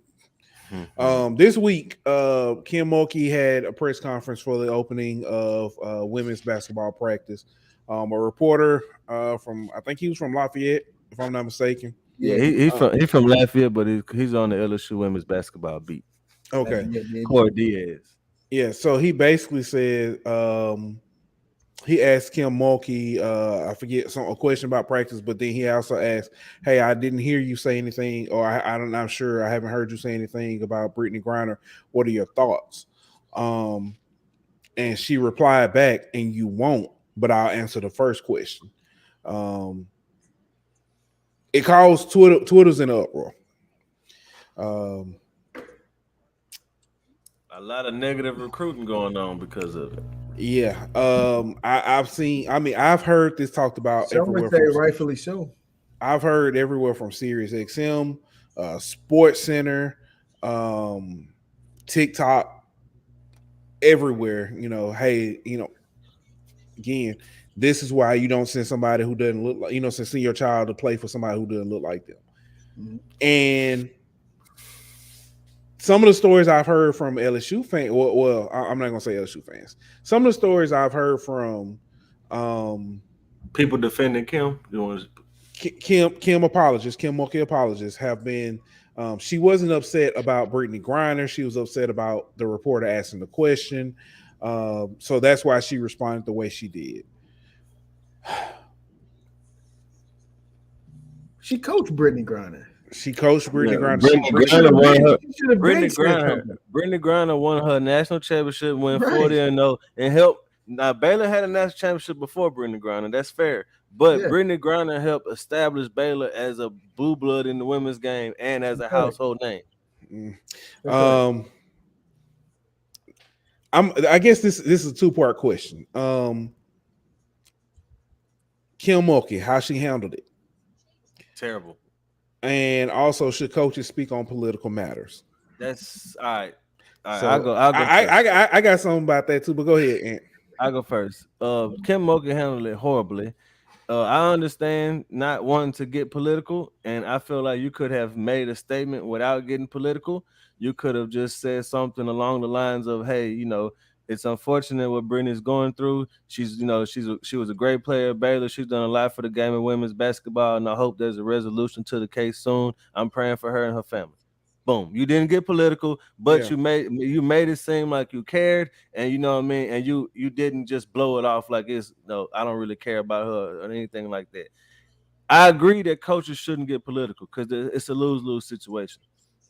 This week, Kim Mulkey had a press conference for the opening of women's basketball practice. A reporter from, I think he was from Lafayette, if I'm not mistaken. Yeah, he's from Lafayette, but he's on the LSU women's basketball beat. Okay, Corey Diaz. Yeah, so he basically said he asked Kim Mulkey, I forget a question about practice, but then he also asked, "Hey, I didn't hear you say anything, or I'm sure I haven't heard you say anything about Brittany Griner. What are your thoughts?" And she replied back, "And you won't, but I'll answer the first question." It caused Twitter's in an uproar. A lot of negative recruiting going on because of it. Yeah, I've heard this talked about everywhere. Rightfully so. I've heard everywhere from Sirius XM, Sports Center, TikTok, everywhere. Hey, again, this is why you don't send somebody who doesn't look like, send your child to play for somebody who doesn't look like them. Mm-hmm. And some of the stories I've heard from LSU fans, well, I'm not going to say LSU fans. Some of the stories I've heard from people defending Kim. Kim apologists, Kim Mulkey apologists have been. She wasn't upset about Brittany Griner. She was upset about the reporter asking the question. So that's why she responded the way she did. She coached Brittany Griner. She coached Brittany Griner. Brittany Griner won her national championship, went 40-0, and helped. Now Baylor had a national championship before Brittany Griner. That's fair, but Brittany Griner helped establish Baylor as a blue blood in the women's game and as a household name. I guess this is a two-part question. Kim Mulkey, how she handled it? Terrible. And also, should coaches speak on political matters? That's all right. So I'll go. I got something about that too, but go ahead, Ant. I'll go first. Kim Mulkey handled it horribly. I understand not wanting to get political, and I feel like you could have made a statement without getting political. You could have just said something along the lines of, "Hey, it's unfortunate what Brittany's going through. She was a great player at Baylor. She's done a lot for the game of women's basketball, and I hope there's a resolution to the case soon. I'm praying for her and her family." Boom. You didn't get political, but you made it seem like you cared, and you know what I mean. And you didn't just blow it off like I don't really care about her or anything like that. I agree that coaches shouldn't get political because it's a lose-lose situation.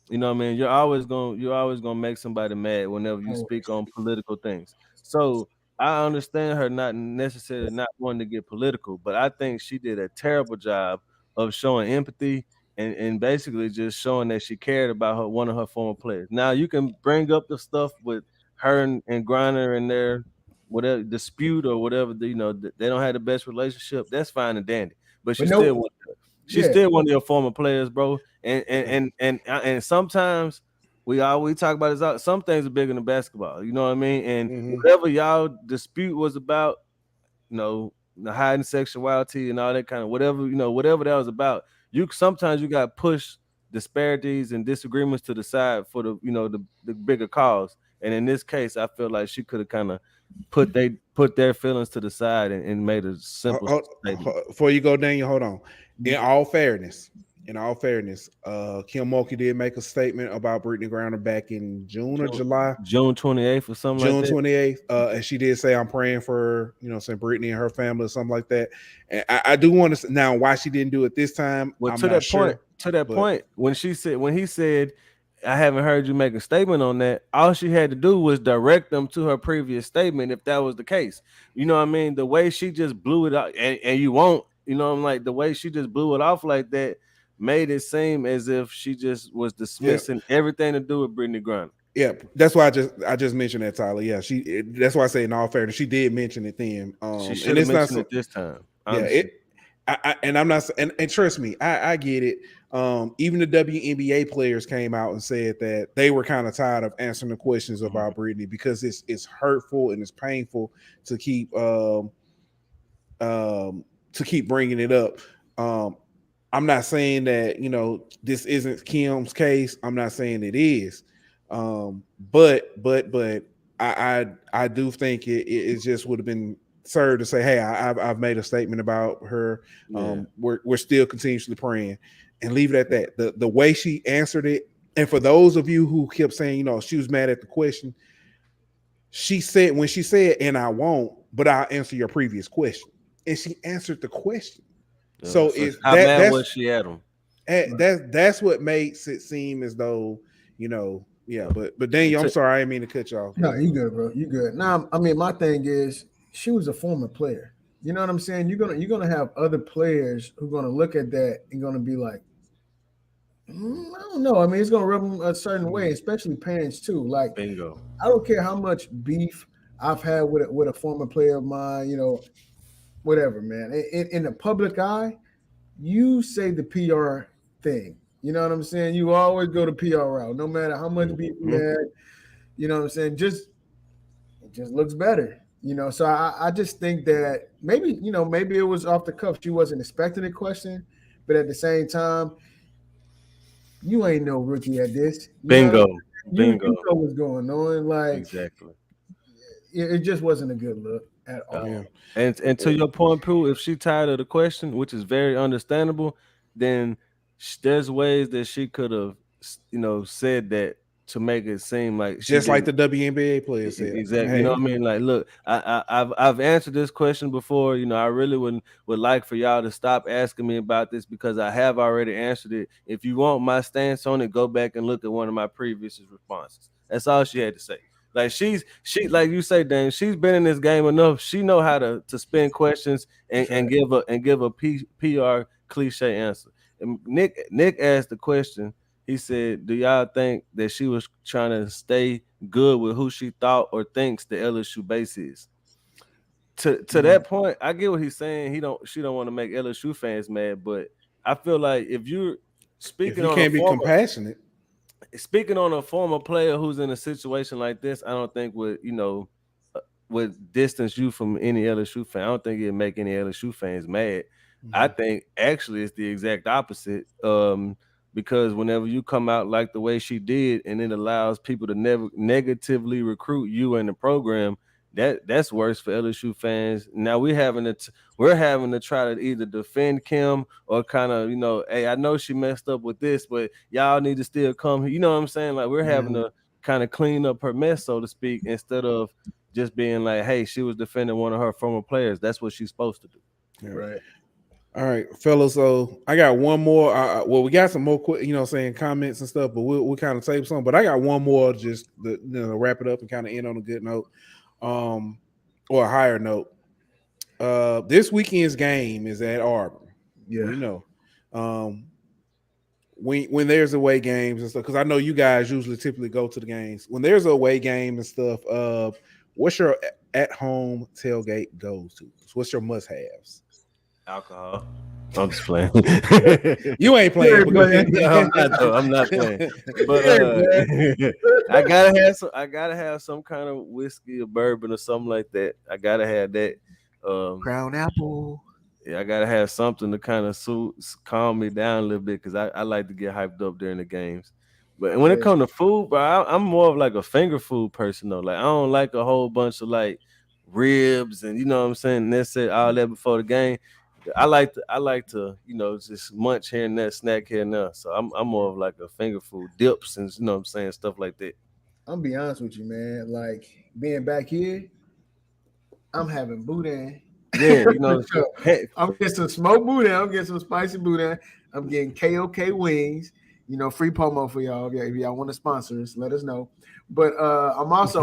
You know what I mean? You're always gonna make somebody mad whenever you speak on political things. So I understand her not necessarily not wanting to get political, but I think she did a terrible job of showing empathy and basically just showing that she cared about one of her former players. Now you can bring up the stuff with her and Griner and their whatever dispute or whatever. They don't have the best relationship. That's fine and dandy, but she's still one of your former players, bro. And sometimes we talk about is some things are bigger than basketball. You know what I mean? And whatever y'all dispute was about, the hiding sexuality and all that kind of whatever that was about. Sometimes you got to push disparities and disagreements to the side for the bigger cause. And in this case, I feel like she could have kind of put their feelings to the side and made a simple statement. Before you go, Daniel, hold on. In all fairness, Kim Mulkey did make a statement about Brittany Griner back in June or July. June 28th or something like that. June 28th. And she did say, I'm praying for, saying Brittany and her family or something like that. And I do want to now why she didn't do it this time. Well, I'm to not that sure, point, when he said, I haven't heard you make a statement on that, all she had to do was direct them to her previous statement if that was the case. You know what I mean? The way she just blew it out, and you won't, I'm like, the way she just blew it off like that made it seem as if she just was dismissing everything to do with Brittany Griner. Yeah, that's why I just mentioned that, Tyler. Yeah, that's why I say in all fairness, she did mention it then. She should have mentioned it this time. Honestly. I'm not, and trust me, I get it. Even the WNBA players came out and said that they were kind of tired of answering the questions about Brittany because it's hurtful and it's painful to keep bringing it up. I'm not saying that this isn't Kim's case. I'm not saying it is, but I do think it just would have been absurd to say, hey, I've made a statement about her. We're still continuously praying, and leave it at that. The way she answered it, and for those of you who kept saying, she was mad at the question, she said, and I won't, but I'll answer your previous question, and she answered the question. So how mad was she at him? That's what makes it seem as though But Daniel, I'm sorry, I didn't mean to cut you off. No, you good, bro. You good. Now, I mean, my thing is, she was a former player. You know what I'm saying? You're gonna have other players who are gonna look at that and gonna be like, I don't know. I mean, it's gonna rub them a certain way, especially parents too. Like, bingo. I don't care how much beef I've had with a former player of mine. Whatever, man. In the public eye, you say the PR thing. You know what I'm saying? You always go the PR route, no matter how much beef you had. You know what I'm saying? It just looks better. So I just think that maybe it was off the cuff. She wasn't expecting the question, but at the same time, you ain't no rookie at this. Bingo. You know what's going on. Like, exactly. It just wasn't a good look at all. Yeah. And to your point, Pooh, if she tired of the question, which is very understandable, then there's ways that she could have, said that to make it seem like just like the WNBA players said. Exactly. Hey. You know what I mean? Like, look, I've answered this question before. I really would like for y'all to stop asking me about this because I have already answered it. If you want my stance on it, go back and look at one of my previous responses. That's all she had to say. Like she like you say, Dane, she's been in this game enough. She know how to spin questions and give a PR cliche answer. And Nick asked the question. He said, do y'all think that she was trying to stay good with who she thought or thinks the LSU base is? To that point, I get what he's saying. She don't want to make LSU fans mad, but I feel like if you're speaking can't be compassionate. Speaking on a former player who's in a situation like this, I don't think would distance you from any LSU fan. I don't think it'd make any LSU fans mad. I think actually it's the exact opposite. Because whenever you come out like the way she did, and it allows people to never negatively recruit you in the program, that's worse for LSU fans. Now we're having to try to either defend Kim or kind of, hey, I know she messed up with this, but y'all need to still come. You know what I'm saying? Like we're having to kind of clean up her mess, so to speak, instead of just being like, hey, she was defending one of her former players. That's what she's supposed to do. Yeah. Right. All right, fellas. So I got one more. We got some more quick, comments and stuff, but we'll kind of save some. But I got one more just to wrap it up and kind of end on a good note, or a higher note. This weekend's game is at Auburn. Yeah, when there's away games and stuff, because I know you guys typically go to the games. When there's a away game and stuff, what's your at-home tailgate goes to? What's your must-haves? Alcohol. I'm just playing. You ain't playing. No, I'm not playing. But I gotta have some kind of whiskey or bourbon or something like that. I gotta have that. Crown Apple. Yeah, I gotta have something to kind of calm me down a little bit because I like to get hyped up during the games. But when it comes to food, bro, I'm more of like a finger food person though. Like I don't like a whole bunch of like ribs and you know what I'm saying. That's it, all that before the game. I like to just munch here and there, snack here and there. So I'm more of like a finger food dips and you know what I'm saying, stuff like that. I'm be honest with you, man. Like being back here, I'm having boudin. Yeah, I'm getting some smoked boudin. I'm getting some spicy boudin. I'm getting KOK wings. Free promo for y'all. If y'all want to sponsor us, let us know. But I'm also,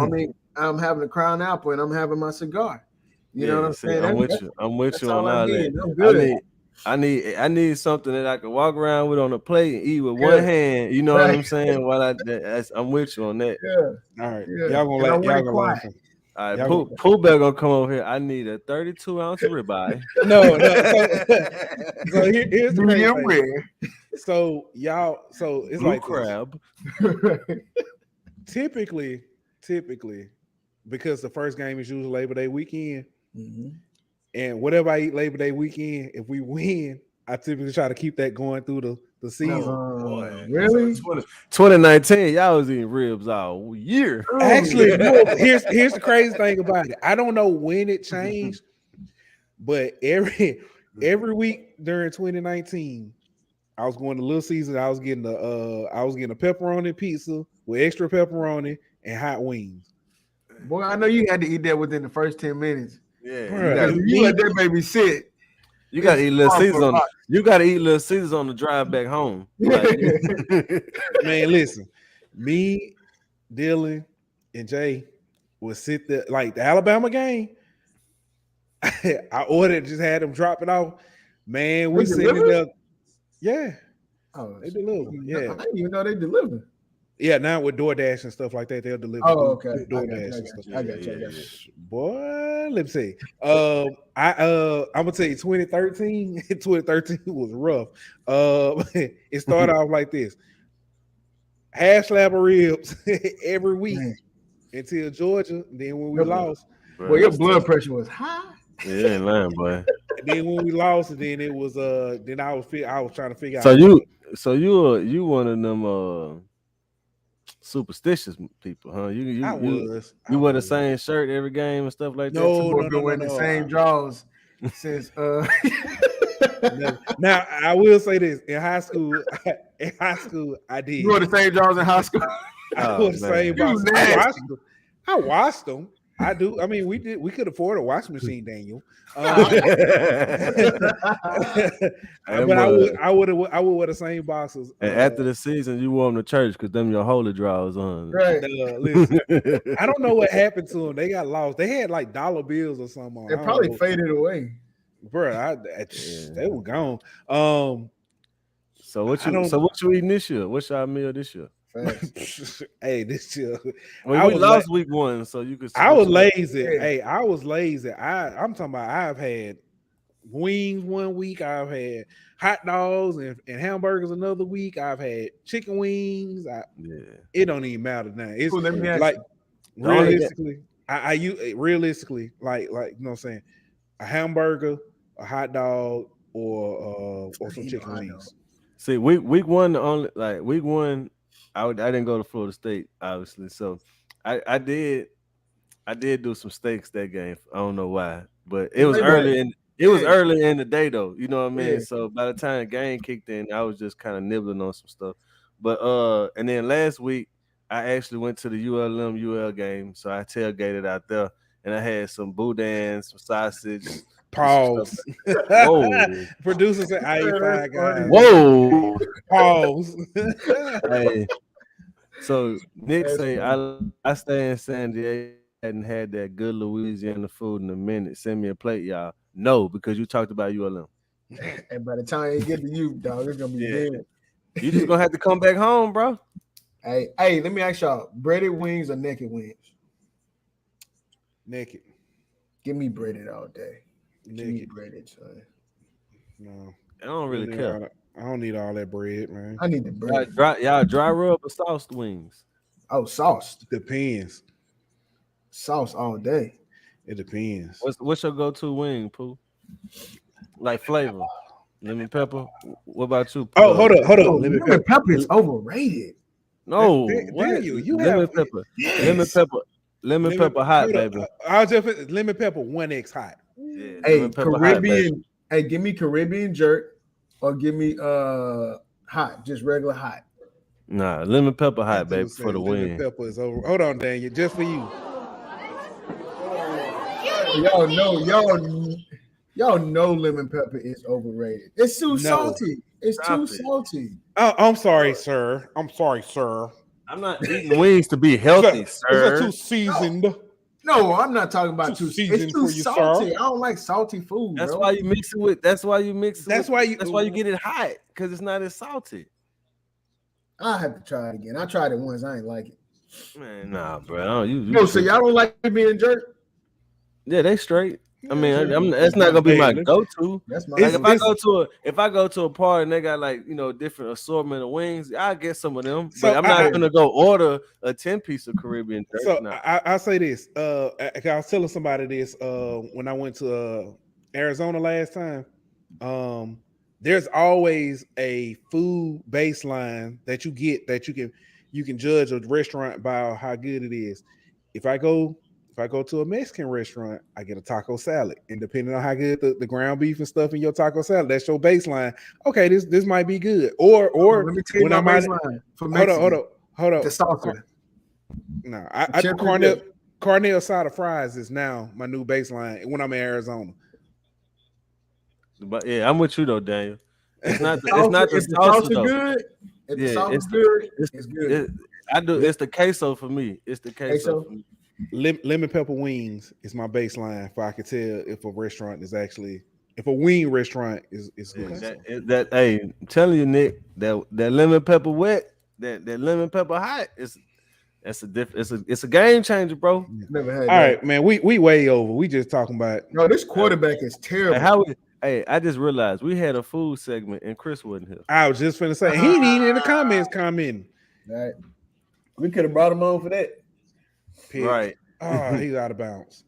I'm having a Crown Apple and I'm having my cigar. You know what I'm saying? I'm with you on all that. I'm good. I need something that I can walk around with on a plate and eat with one hand. You know what I'm saying? While I'm with you on that. Yeah. All right. Yeah. Y'all gonna laugh. All right, Pooh Bear gonna come over here. I need a 32-ounce ribeye. No. So here's the medium rare. So it's Blue like crab. Typically, because the first game is usually Labor Day weekend, and whatever I eat Labor Day weekend, if we win, I typically try to keep that going through the season. Really? 2019, y'all was eating ribs all year. Actually, here's the crazy thing about it. I don't know when it changed, but every week during 2019, I was going to Little Caesars. I was getting a pepperoni pizza with extra pepperoni and hot wings. Boy, I know you had to eat that within the first 10 minutes. Yeah, you let that baby sit. You gotta eat Little Caesars on. You gotta eat Little Caesars on the drive back home. Like, man, listen, me, Dylan, and Jay would sit there like the Alabama game. I ordered, just had them drop it off. Man, we sitting there. Yeah. Oh, they deliver. Yeah. I didn't even know they deliver. Yeah, now with DoorDash and stuff like that, they'll deliver. Oh, okay. DoorDash and stuff. I got you. Boy, let me see. I'm gonna tell you, 2013 was rough. It started off like this: half slab of ribs every week until Georgia. Then when we lost, well, your blood pressure was high. Yeah, ain't lying, boy. And then when we lost, then it was then I was trying to figure out. So you one of them superstitious people, huh? You wear the same shirt every game and stuff like that. No, been wearing the same drawers since. Now I will say this: in high school, I did. You wore the same drawers in high school. I wore the same boxes. I washed them. I do. I mean, we could afford a washing machine, Daniel. But I would wear the same boxes. And after the season, you wore them to church because them your holy drawers on. Right. Listen, I don't know what happened to them. They got lost. They had like dollar bills or something. They probably faded away, bro. They were gone. So what you eating this year? What's your meal this year? Hey, this year we lost week 1, so you could. I was lazy. Hey, I was lazy. I'm talking about. I've had wings one week. I've had hot dogs and hamburgers another week. I've had chicken wings. It don't even matter now. It's like realistically, I use realistically like you know what I'm saying, a hamburger, a hot dog, or some chicken wings. See, week one I didn't go to Florida State, obviously. So I did do some steaks that game. I don't know why, but it was early in the day though. You know what I mean? Yeah. So by the time the game kicked in, I was just kind of nibbling on some stuff. But and then last week I actually went to the UL game, so I tailgated out there and I had some boudin, some sausage. Pause. Whoa. Producer said, "I ain't five guys." Whoa. Pause. Hey. So Nick say I stay in San Diego. Hadn't had that good Louisiana food in a minute. Send me a plate, y'all. No, because you talked about ULM. And by the time it get to you, dog, it's gonna be dead. You just gonna have to come back home, bro. Hey, let me ask y'all: breaded wings or naked wings? Naked. Give me breaded all day. Naked. Give me breaded, son. No, I don't really care. I don't need all that bread, man. I need the bread. Y'all dry rub or sauced wings? Oh, sauced. Depends. Sauce all day. It depends. What's your go-to wing, Pooh? Like flavor? Lemon pepper? What about you? Oh, hold up. Lemon pepper is overrated. No, what? Daniel, you Lemon have pepper. yes. Lemon pepper hot, hold on, baby. I'll just lemon pepper 1X hot. Yeah, Hey, lemon pepper hot, baby. Caribbean. Hey, give me Caribbean jerk, or give me hot, just regular hot. Nah, lemon pepper That hot, baby, dude for said the lemon win. pepper is over. Hold on, Daniel, just for you. Y'all know lemon pepper is overrated. It's too salty. It's too salty. Oh, I'm sorry, sir. I'm not eating wings to be healthy, Is sir. that too seasoned? No, I'm not talking about Too it's seasoned too for you, salty. sir. I don't like salty food. That's bro. why you mix it with. That's why you get it hot because it's not as salty. I have to try it again. I tried it once. I ain't like it. Man, nah, bro. So y'all don't like being jerk? Yeah, they straight. I mean, sure. that's not gonna be my Hey, go-to. That's my Like if I go to a party and they got like different assortment of wings, I'll get some of them. So but I'm not gonna go order a 10-piece of Caribbean jerk. So no. I'll say this. I was telling somebody this when I went to Arizona last time. There's always a food baseline that you get that you can judge a restaurant by how good it is. If I go to a Mexican restaurant, I get a taco salad, and depending on how good the ground beef and stuff in your taco salad, that's your baseline. Okay, this might be good. Or let me tell you my baseline for Mexican. Hold on. The salsa. No, I Cornell side of fries is now my new baseline when I'm in Arizona. But yeah, I'm with you though, Daniel. It's not the salsa salsa though. good. If the salsa's good, it's good. It's the queso for me. It's the queso. For me. Lemon pepper wings is my baseline. If I could tell if a restaurant is actually if a wing restaurant is good. Hey, I'm telling you, Nick, that lemon pepper wet, that lemon pepper hot is. It's a game changer, bro. Never had All that. right, man. We way over. We just talking about. No, this quarterback is terrible. I just realized we had a food segment and Chris wasn't here. I was just finna say he ain't even in the comments commenting. Right. We could have brought him on for that. Pick. Right. Oh, he's out of bounds.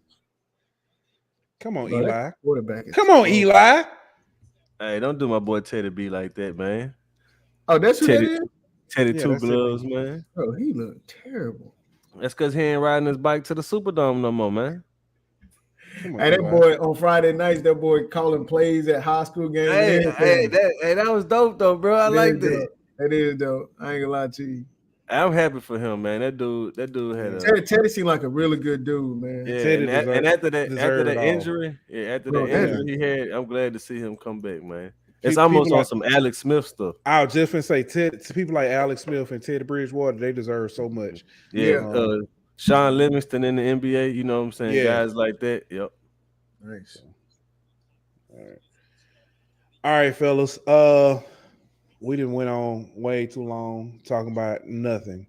Come on, Eli. Quarterback. Come on, Eli. Hey, don't do my boy Teddy B like that, man. Oh, that's who Teddy, that is? Teddy Two Gloves, man. Oh, he looked terrible. That's because he ain't riding his bike to the Superdome no more, man. On, hey, that boy on Friday nights, that boy calling plays at high school games. Hey, that was dope though, bro. I liked it. That is dope. I ain't gonna lie to you. I'm happy for him, man. That dude had Teddy seemed like a really good dude, man. Yeah, and after that injury he had, I'm glad to see him come back, man. It's almost on some Alex Smith stuff. I was just gonna say, people like Alex Smith and Teddy Bridgewater, they deserve so much. Yeah. Sean Livingston in the NBA, you know what I'm saying? Yeah. Guys like that. Yep. Nice. All right, fellas. We didn't went on way too long talking about nothing.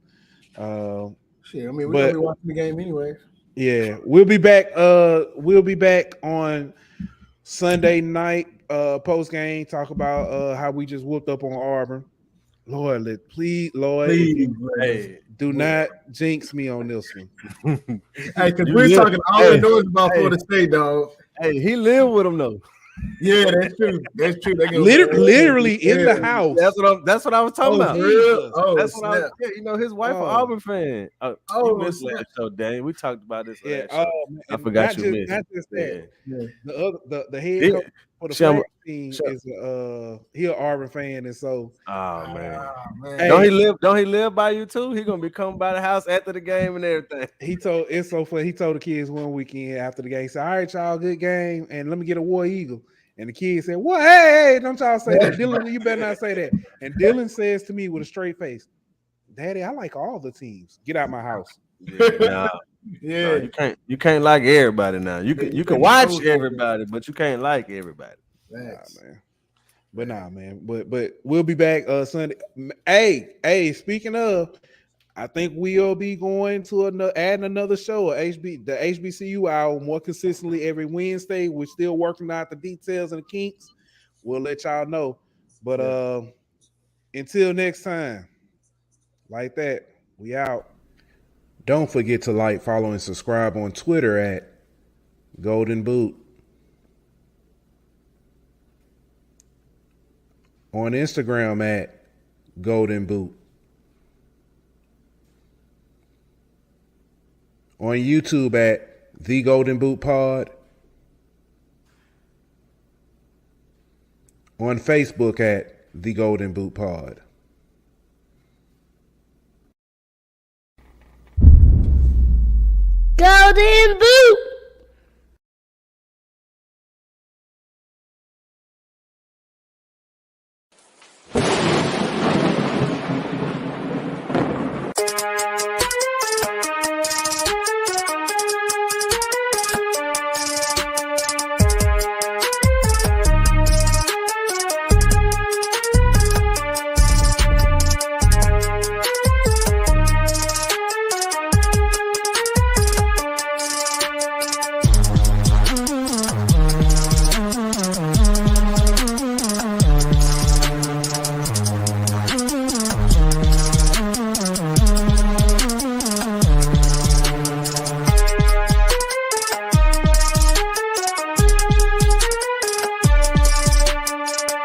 Shit, I mean, we're gonna be watching the game anyway. Yeah, we'll be back. We'll be back on Sunday night. Post game, talk about how we just whooped up on Auburn. Lord, please, hey, do not jinx me on this one. Hey, because we're talking all the noise about Florida State, dog. Hey, he lived with them though. Yeah, that's true. That's true. Literally in the house. That's what I was talking about. That's what his wife an Auburn fan. You missed last show, Dane. We talked about this last show. I forgot you missed. Not just that. The head coach for the flag team is he an Auburn fan, and so man. Hey, don't he live by you too? He gonna be coming by the house after the game and everything. It's so funny. He told the kids one weekend after the game, he said, "All right, y'all, good game, and let me get a War Eagle." And the kids said, "What? Hey, don't y'all say that, Dylan? You better not say that." And Dylan says to me with a straight face, "Daddy, I like all the teams. Get out my house." You can't like everybody now. You can watch everybody, but you can't like everybody. Man. But we'll be back Sunday. Hey, speaking of, I think we'll be going to adding another show, the HBCU hour, more consistently every Wednesday. We're still working out the details and the kinks. We'll let y'all know. But until next time, like that, we out. Don't forget to like, follow, and subscribe on Twitter at Golden Boot. On Instagram at Golden Boot. On YouTube at The Golden Boot Pod. On Facebook at The Golden Boot Pod. Golden Boot!